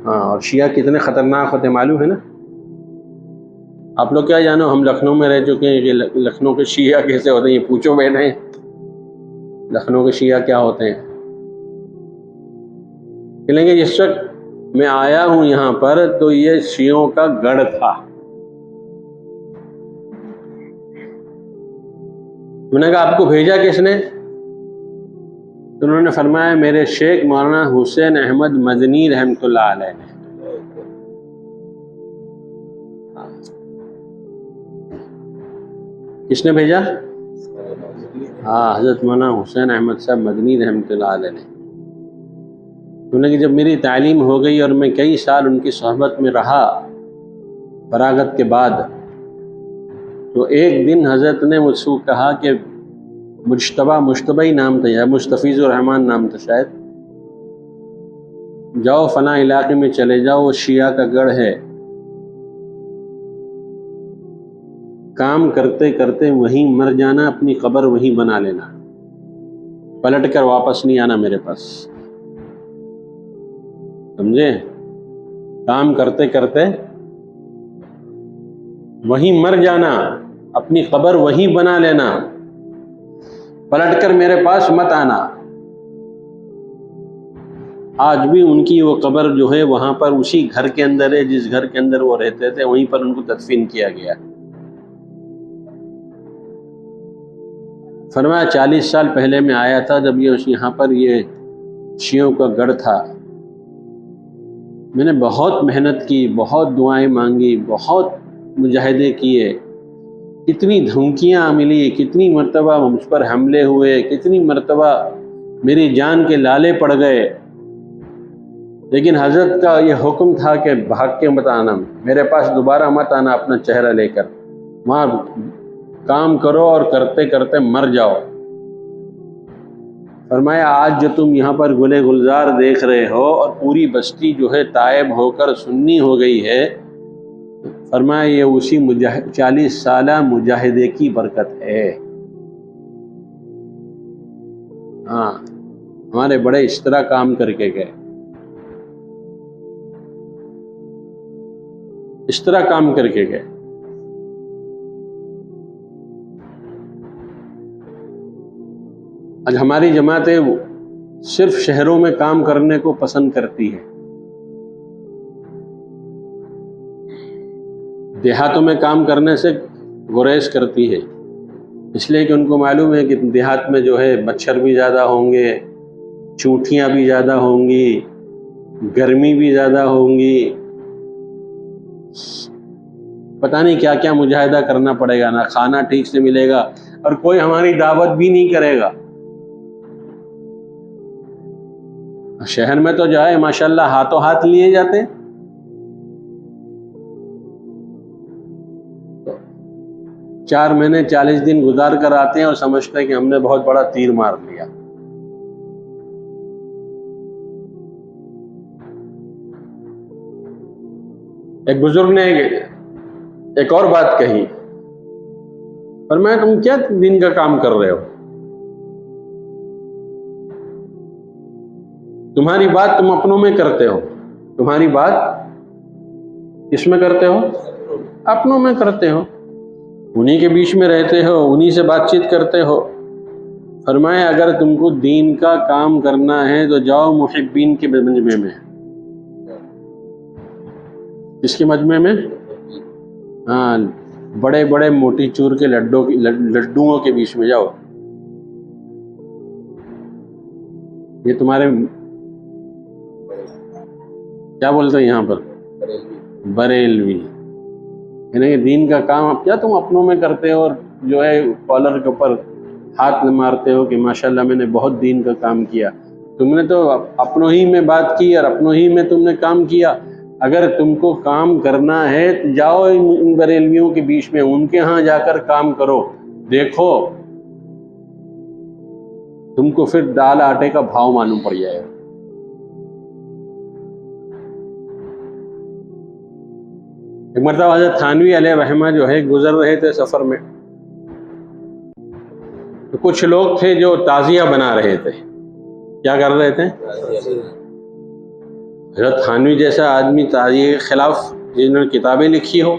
ہاں، اور شیعہ کتنے خطرناک ہوتے معلوم ہے نا؟ آپ لوگ کیا جانو، ہم لکھنؤ میں رہ چکے ہیں کہ لکھنؤ کے شیعہ کیسے ہوتے ہیں، یہ پوچھو بیٹھے لکھنؤ کے شیعہ کیا ہوتے ہیں۔ کہ جس وقت میں آیا ہوں یہاں پر تو یہ شیعوں کا گڑھ تھا۔ میں نے کہا آپ کو بھیجا کس نے؟ تو انہوں نے فرمایا میرے شیخ مولانا حسین احمد مدنی رحمۃ اللہ علیہ نے۔ کس نے بھیجا؟ ہاں، حضرت مولانا حسین احمد صاحب مدنی رحمۃ اللہ علیہ نے۔ انہوں نے کہ جب میری تعلیم ہو گئی اور میں کئی سال ان کی صحبت میں رہا فراغت کے بعد، تو ایک دن حضرت نے مجھ سے کہا کہ مجتبہ ہی نام تھا یا مستفیض الرحمان نام تھا شاید، جاؤ فلاں علاقے میں چلے جاؤ، وہ شیعہ کا گڑھ ہے، کام کرتے کرتے وہیں مر جانا، اپنی قبر وہیں بنا لینا، پلٹ کر واپس نہیں آنا میرے پاس، سمجھے؟ کام کرتے کرتے وہیں مر جانا، اپنی قبر وہیں بنا لینا، پلٹ کر میرے پاس مت آنا۔ آج بھی ان کی وہ قبر جو ہے وہاں پر اسی گھر کے اندر ہے جس گھر کے اندر وہ رہتے تھے، وہیں پر ان کو تدفین کیا گیا۔ فرمایا 40 سال پہلے میں آیا تھا جب یہاں پر یہ شیعوں کا گڑھ تھا، میں نے بہت محنت کی، بہت دعائیں مانگی، بہت مجاہدے کیے، کتنی دھمکیاں ملی، کتنی مرتبہ مجھ پر حملے ہوئے، کتنی مرتبہ میری جان کے لالے پڑ گئے، لیکن حضرت کا یہ حکم تھا کہ بھاگ کے مت آنا، میرے پاس دوبارہ مت آنا اپنا چہرہ لے کر، وہاں کام کرو اور کرتے کرتے مر جاؤ۔ فرمایا آج جو تم یہاں پر گلے گلزار دیکھ رہے ہو اور پوری بستی جو ہے تائب ہو کر سنی ہو گئی ہے، فرمایا یہ اسی 40 سالہ مجاہدے کی برکت ہے۔ ہاں، ہمارے بڑے اس طرح کام کر کے گئے، اس طرح کام کر کے گئے۔ آج ہماری جماعتیں صرف شہروں میں کام کرنے کو پسند کرتی ہے، دیہاتوں میں کام کرنے سے گریز کرتی ہے، اس لیے کہ ان کو معلوم ہے کہ دیہات میں جو ہے مچھر بھی زیادہ ہوں گے، چونٹیاں بھی زیادہ ہوں گی، گرمی بھی زیادہ ہوں گی، پتہ نہیں کیا کیا مجاہدہ کرنا پڑے گا، نہ کھانا ٹھیک سے ملے گا اور کوئی ہماری دعوت بھی نہیں کرے گا۔ شہر میں تو جو ہے ماشاءاللہ ہاتھوں ہاتھ لیے جاتے، 4 مہینے 40 دن گزار کر آتے ہیں اور سمجھتے ہیں کہ ہم نے بہت بڑا تیر مار لیا۔ ایک بزرگ نے ایک اور بات کہی، فرمایا تم کیا دین کا کام کر رہے ہو؟ تمہاری بات تم اپنوں میں کرتے ہو، تمہاری بات کس میں کرتے ہو؟ اپنوں میں کرتے ہو، انہی کے بیچ میں رہتے ہو، انہی سے بات چیت کرتے ہو۔ فرمایا اگر تم کو دین کا کام کرنا ہے تو جاؤ محبین کے مجمع میں۔ کس کے مجمع میں؟ ہاں، بڑے بڑے موٹی چور کے لڈوؤں کے بیچ میں جاؤ۔ یہ تمہارے کیا بولتے ہیں یہاں پر؟ بریلوی، یعنی کہ دین کا کام اب کیا تم اپنوں میں کرتے ہو اور جو ہے کالر کے اوپر ہاتھ مارتے ہو کہ ماشاءاللہ میں نے بہت دین کا کام کیا۔ تم نے تو اپنوں ہی میں بات کی اور اپنوں ہی میں تم نے کام کیا۔ اگر تم کو کام کرنا ہے تو جاؤ ان بریلویوں کے بیچ میں، ان کے ہاں جا کر کام کرو، دیکھو تم کو پھر دال آٹے کا بھاؤ معلوم پڑ جائے گا۔ ایک مرتبہ حضرت تھانوی علیہ رحمہ جو ہے گزر رہے تھے سفر میں، تو کچھ لوگ تھے جو تعزیہ بنا رہے تھے۔ کیا کر رہے تھے؟ حضرت تھانوی جیسا آدمی تعزیے کے خلاف جنہوں نے کتابیں لکھی ہو،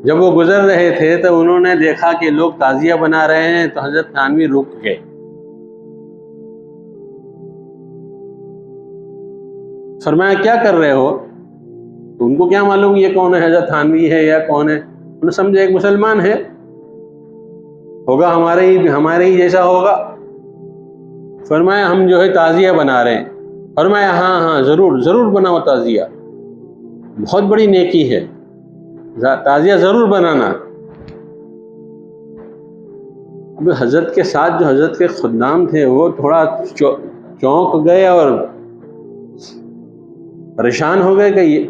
جب وہ گزر رہے تھے تو انہوں نے دیکھا کہ لوگ تعزیہ بنا رہے ہیں، تو حضرت تھانوی رک گئے۔ فرمایا کیا کر رہے ہو؟ تو ان کو کیا معلوم یہ کون ہے، حضرت تھانوی ہے یا کون ہے؟ انہوں نے سمجھا ایک مسلمان ہے، ہوگا ہمارے ہی جیسا ہوگا۔ فرمایا ہم جو ہے تعزیہ بنا رہے ہیں۔ فرمایا ہاں ضرور بناؤ تعزیہ، بہت بڑی نیکی ہے، تعزیہ ضرور بنانا۔ اب حضرت کے ساتھ جو حضرت کے خدام تھے وہ تھوڑا چونک گئے اور پریشان ہو گئے کہ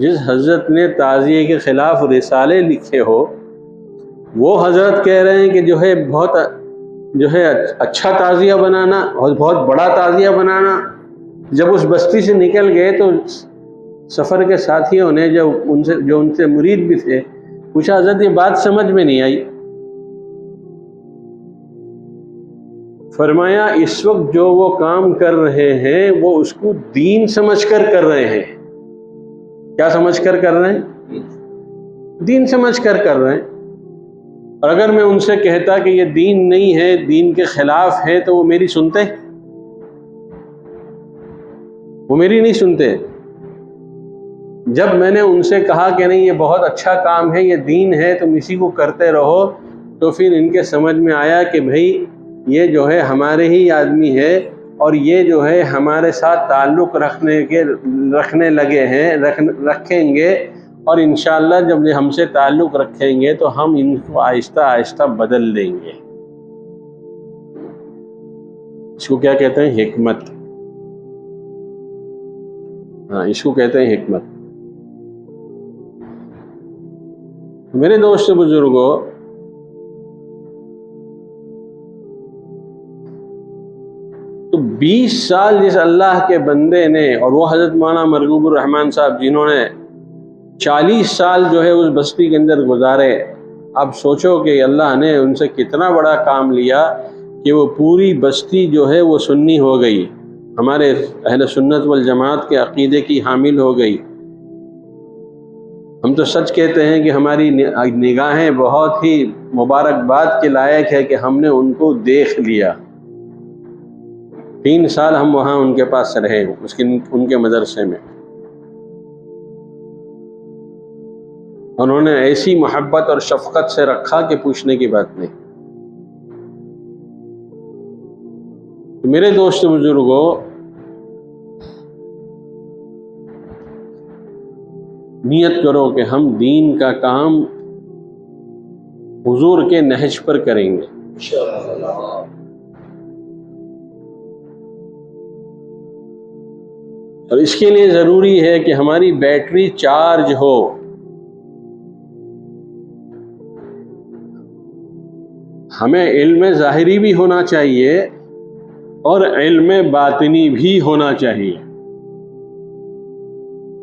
جس حضرت نے تعزیے کے خلاف رسالے لکھے ہو، وہ حضرت کہہ رہے ہیں کہ جو ہے بہت اچھا تعزیہ بنانا اور بہت بڑا تعزیہ بنانا۔ جب اس بستی سے نکل گئے تو سفر کے ساتھیوں نے جو ان سے مرید بھی تھے پوچھا، حضرت یہ بات سمجھ میں نہیں آئی۔ فرمایا اس وقت جو وہ کام کر رہے ہیں وہ اس کو دین سمجھ کر کر رہے ہیں۔ کیا سمجھ کر کر رہے ہیں؟ دین سمجھ کر کر رہے ہیں۔ اور اگر میں ان سے کہتا کہ یہ دین نہیں ہے، دین کے خلاف ہے، تو وہ میری سنتے؟ وہ میری نہیں سنتے۔ جب میں نے ان سے کہا کہ نہیں یہ بہت اچھا کام ہے، یہ دین ہے، تم اسی کو کرتے رہو، تو پھر ان کے سمجھ میں آیا کہ بھئی یہ جو ہے ہمارے ہی آدمی ہے اور یہ جو ہے ہمارے ساتھ تعلق رکھنے لگے ہیں، رکھیں گے، اور انشاءاللہ جب یہ ہم سے تعلق رکھیں گے تو ہم ان کو آہستہ آہستہ بدل دیں گے۔ اس کو کیا کہتے ہیں؟ حکمت۔ ہاں، اس کو کہتے ہیں حکمت۔ میرے دوست بزرگوں، تو 20 سال جس اللہ کے بندے نے، اور وہ حضرت مولانا مرغوب الرحمن صاحب جنہوں نے 40 سال جو ہے اس بستی کے اندر گزارے، اب سوچو کہ اللہ نے ان سے کتنا بڑا کام لیا کہ وہ پوری بستی جو ہے وہ سنی ہو گئی، ہمارے اہل سنت والجماعت کے عقیدے کی حامل ہو گئی۔ ہم تو سچ کہتے ہیں کہ ہماری نگاہیں بہت ہی مبارکباد کے لائق ہے کہ ہم نے ان کو دیکھ لیا۔ 3 سال ہم وہاں ان کے پاس رہے ان کے مدرسے میں، انہوں نے ایسی محبت اور شفقت سے رکھا کہ پوچھنے کی بات نہیں۔ تو میرے دوست بزرگوں، نیت کرو کہ ہم دین کا کام حضور کے نہج پر کریں گے انشاءاللہ۔ اور اس کے لیے ضروری ہے کہ ہماری بیٹری چارج ہو۔ ہمیں علم ظاہری بھی ہونا چاہیے اور علم باطنی بھی ہونا چاہیے۔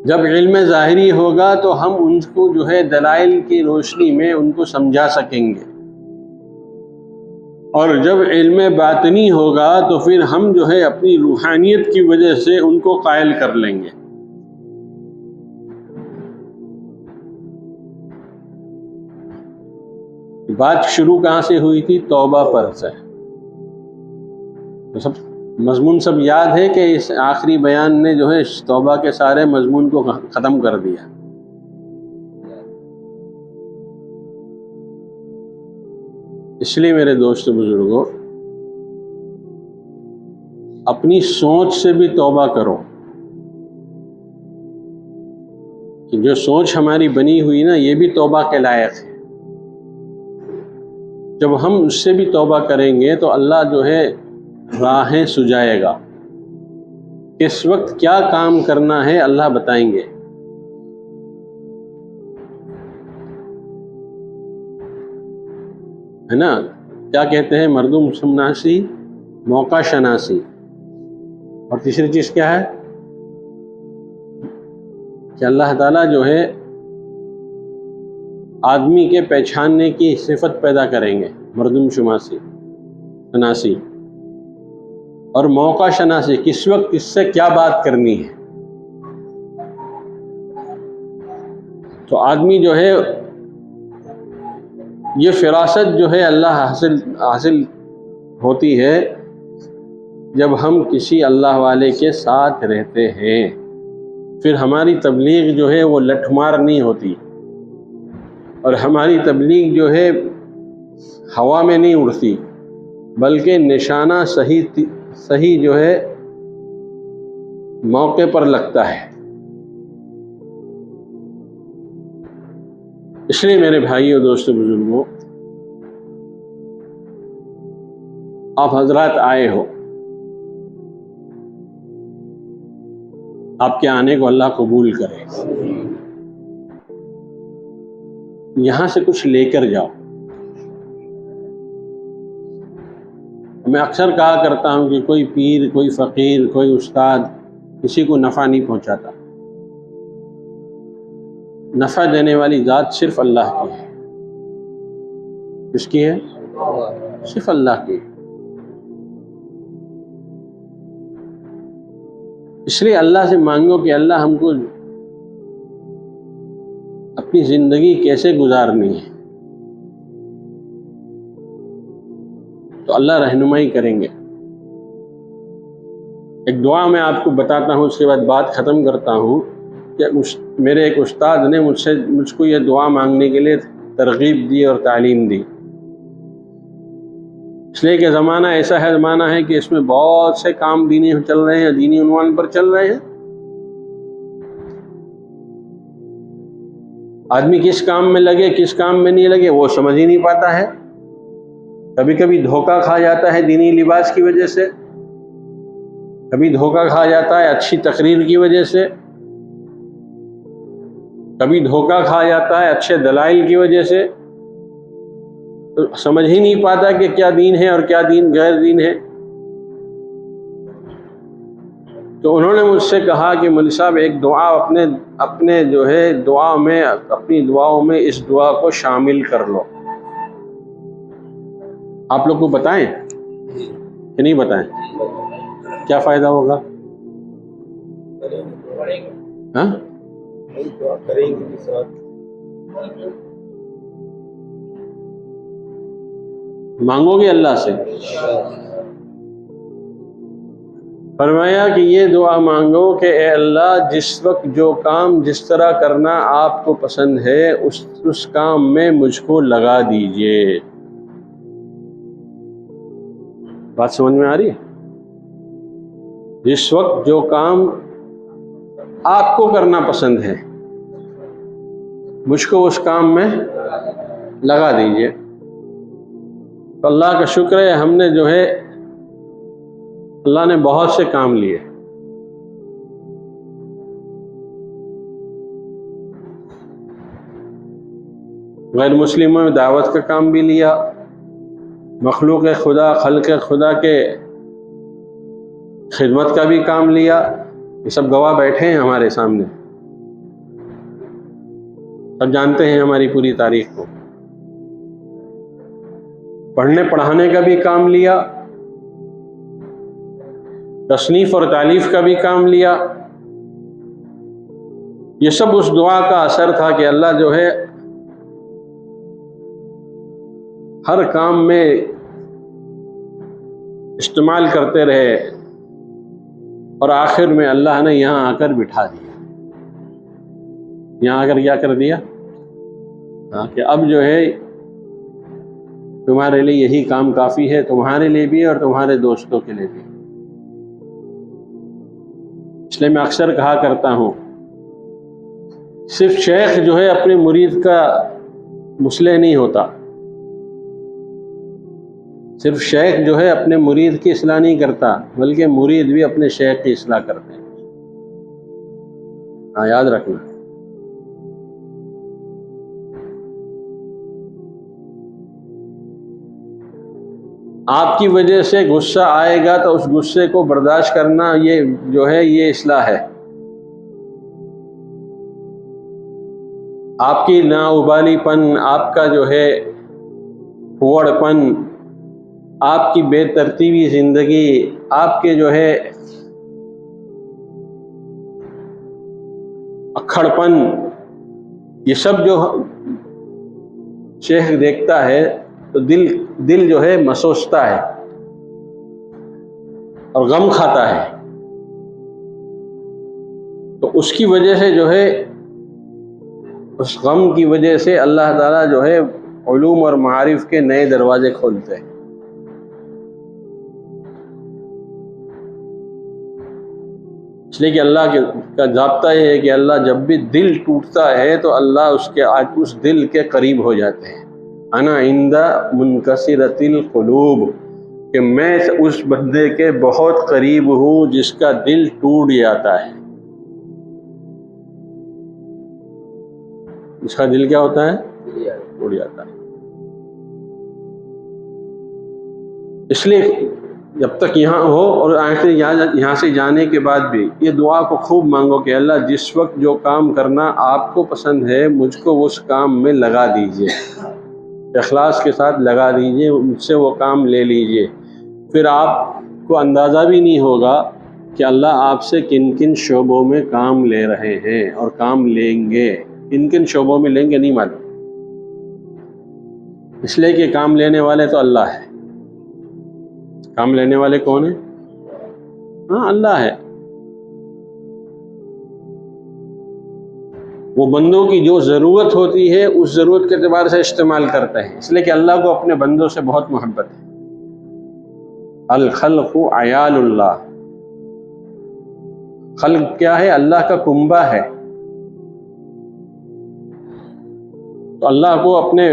جب علم ظاہری ہوگا تو ہم ان کو جو ہے دلائل کی روشنی میں ان کو سمجھا سکیں گے، اور جب علم باطنی ہوگا تو پھر ہم جو ہے اپنی روحانیت کی وجہ سے ان کو قائل کر لیں گے۔ بات شروع کہاں سے ہوئی تھی؟ توبہ پر سے۔ تو سب مضمون سب یاد ہے کہ اس آخری بیان نے جو ہے توبہ کے سارے مضمون کو ختم کر دیا۔ اس لیے میرے دوست بزرگوں، اپنی سوچ سے بھی توبہ کرو کہ جو سوچ ہماری بنی ہوئی نا، یہ بھی توبہ کے لائق ہے۔ جب ہم اس سے بھی توبہ کریں گے تو اللہ جو ہے راہیں سجائے گا، کس وقت کیا کام کرنا ہے اللہ بتائیں گے۔ ہے نا؟ کیا کہتے ہیں؟ مردم شناسی، موقع شناسی، اور تیسری چیز کیا ہے کہ اللہ تعالیٰ جو ہے آدمی کے پہچاننے کی صفت پیدا کریں گے، مردم شناسی اور موقع شناسی، کس وقت کس سے کیا بات کرنی ہے۔ تو آدمی جو ہے یہ فراست جو ہے اللہ حاصل ہوتی ہے جب ہم کسی اللہ والے کے ساتھ رہتے ہیں، پھر ہماری تبلیغ جو ہے وہ لٹھ مار نہیں ہوتی، اور ہماری تبلیغ جو ہے ہوا میں نہیں اڑتی، بلکہ نشانہ صحیح جو ہے موقع پر لگتا ہے۔ اس لیے میرے بھائیوں، دوستوں، بزرگوں، آپ حضرات آئے ہو، آپ کے آنے کو اللہ قبول کرے، یہاں سے کچھ لے کر جاؤ۔ میں اکثر کہا کرتا ہوں کہ کوئی پیر، کوئی فقیر، کوئی استاد کسی کو نفع نہیں پہنچاتا، نفع دینے والی ذات صرف اللہ کی ہے۔ کس کی ہے؟ صرف اللہ کی۔ اس لیے اللہ سے مانگو کہ اللہ ہم کو اپنی زندگی کیسے گزارنی ہے، تو اللہ رہنمائی کریں گے۔ ایک دعا میں آپ کو بتاتا ہوں، اس کے بعد بات ختم کرتا ہوں کہ میرے ایک استاد نے مجھ کو یہ دعا مانگنے کے لیے ترغیب دی اور تعلیم دی، اس لیے کہ زمانہ ایسا ہے، زمانہ ہے کہ اس میں بہت سے کام دینی چل رہے ہیں، دینی عنوان پر چل رہے ہیں۔ آدمی کس کام میں لگے، کس کام میں نہیں لگے، وہ سمجھ ہی نہیں پاتا ہے۔ کبھی کبھی دھوکہ کھا جاتا ہے دینی لباس کی وجہ سے، کبھی دھوکہ کھا جاتا ہے اچھی تقریر کی وجہ سے، کبھی دھوکہ کھا جاتا ہے اچھے دلائل کی وجہ سے، تو سمجھ ہی نہیں پاتا کہ کیا دین ہے اور کیا دین غیر دین ہے۔ تو انہوں نے مجھ سے کہا کہ مولوی صاحب ایک دعا اپنے جو ہے دعا میں، اپنی دعاؤں میں اس دعا کو شامل کر لو۔ آپ لوگ کو بتائیں؟ کہ نہیں بتائیں؟ کیا فائدہ ہوگا؟ ہاں مانگو گے اللہ سے؟ فرمایا کہ یہ دعا مانگو کہ اے اللہ جس وقت جو کام جس طرح کرنا آپ کو پسند ہے اس کام میں مجھ کو لگا دیجئے۔ بات سمجھ میں آ رہی ہے؟ جس وقت جو کام آپ کو کرنا پسند ہے مجھ کو اس کام میں لگا دیجئے۔ تو اللہ کا شکر ہے ہم نے جو ہے اللہ نے بہت سے کام لیے۔ غیر مسلموں میں دعوت کا کام بھی لیا، مخلوق خدا خلق خدا کے خدمت کا بھی کام لیا۔ یہ سب گواہ بیٹھے ہیں ہمارے سامنے، سب جانتے ہیں ہماری پوری تاریخ کو۔ پڑھنے پڑھانے کا بھی کام لیا، تصنیف اور تالیف کا بھی کام لیا۔ یہ سب اس دعا کا اثر تھا کہ اللہ جو ہے ہر کام میں استعمال کرتے رہے، اور آخر میں اللہ نے یہاں آ کر بٹھا دیا۔ یہاں آ کر کیا کر دیا کہ اب جو ہے تمہارے لیے یہی کام کافی ہے، تمہارے لیے بھی اور تمہارے دوستوں کے لیے بھی۔ اس لیے میں اکثر کہا کرتا ہوں، صرف شیخ جو ہے اپنے مرید کا مصلح نہیں ہوتا، صرف شیخ جو ہے اپنے مرید کی اصلاح نہیں کرتا، بلکہ مرید بھی اپنے شیخ کی اصلاح کرتے ہیں۔ ہاں یاد رکھنا۔ آپ کی وجہ سے غصہ آئے گا تو اس غصے کو برداشت کرنا، یہ جو ہے یہ اصلاح ہے۔ آپ کی ناابالی پن، آپ کا جو ہے پھوڑ پن، آپ کی بے ترتیبی زندگی، آپ کے جو ہے اکھڑ پن، یہ سب جو شیخ دیکھتا ہے تو دل جو ہے مسوستا ہے اور غم کھاتا ہے۔ تو اس کی وجہ سے جو ہے، اس غم کی وجہ سے اللہ تعالیٰ جو ہے علوم اور معارف کے نئے دروازے کھولتے ہیں۔ اس لیے کہ اللہ کا ضابطہ یہ ہے کہ اللہ جب بھی دل ٹوٹتا ہے تو اللہ اس دل کے قریب ہو جاتے ہیں۔ انا عند منکسرۃ القلوب، کہ میں اس بندے کے بہت قریب ہوں جس کا دل ٹوٹ جاتا ہے۔ اس کا دل کیا ہوتا ہے؟ ٹوٹ جاتا ہے۔ اس لیے جب تک یہاں ہو اور یہاں سے جانے کے بعد بھی یہ دعا کو خوب مانگو کہ اللہ جس وقت جو کام کرنا آپ کو پسند ہے مجھ کو اس کام میں لگا دیجئے، اخلاص کے ساتھ لگا دیجئے، مجھ سے وہ کام لے لیجئے۔ پھر آپ کو اندازہ بھی نہیں ہوگا کہ اللہ آپ سے کن کن شعبوں میں کام لے رہے ہیں اور کام لیں گے، کن کن شعبوں میں لیں گے نہیں معلوم، اس لیے کہ کام لینے والے تو اللہ ہے۔ کام لینے والے کون ہیں؟ ہاں اللہ ہے۔ وہ بندوں کی جو ضرورت ہوتی ہے اس ضرورت کے اعتبار سے استعمال کرتے ہیں، اس لیے کہ اللہ کو اپنے بندوں سے بہت محبت ہے۔ الخلق عیال اللہ، خلق کیا ہے؟ اللہ کا کنبہ ہے۔ تو اللہ کو اپنے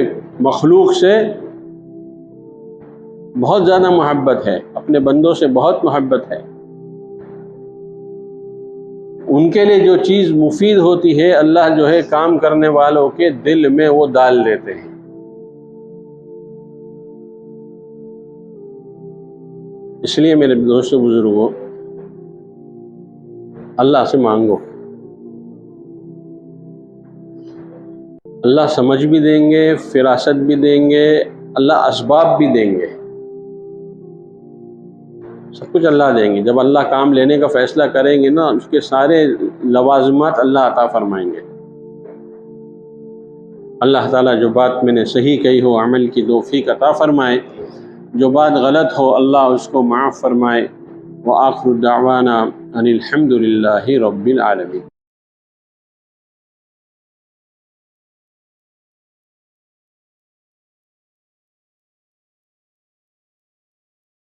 مخلوق سے بہت زیادہ محبت ہے، اپنے بندوں سے بہت محبت ہے۔ ان کے لیے جو چیز مفید ہوتی ہے اللہ جو ہے کام کرنے والوں کے دل میں وہ ڈال دیتے ہیں۔ اس لیے میرے دوستو بزرگوں، اللہ سے مانگو، اللہ سمجھ بھی دیں گے، فراست بھی دیں گے، اللہ اسباب بھی دیں گے۔ سب کچھ اللہ دیں گے. جب اللہ کام لینے کا فیصلہ کریں گے نا، اس کے سارے لوازمات اللہ عطا فرمائیں گے. اللہ تعالیٰ جو بات میں نے صحیح کہی ہو عمل کی توفیق عطا فرمائے، جو بات غلط ہو اللہ اس کو معاف فرمائے. وآخر دعوانا ان الحمد للہ رب العالمین.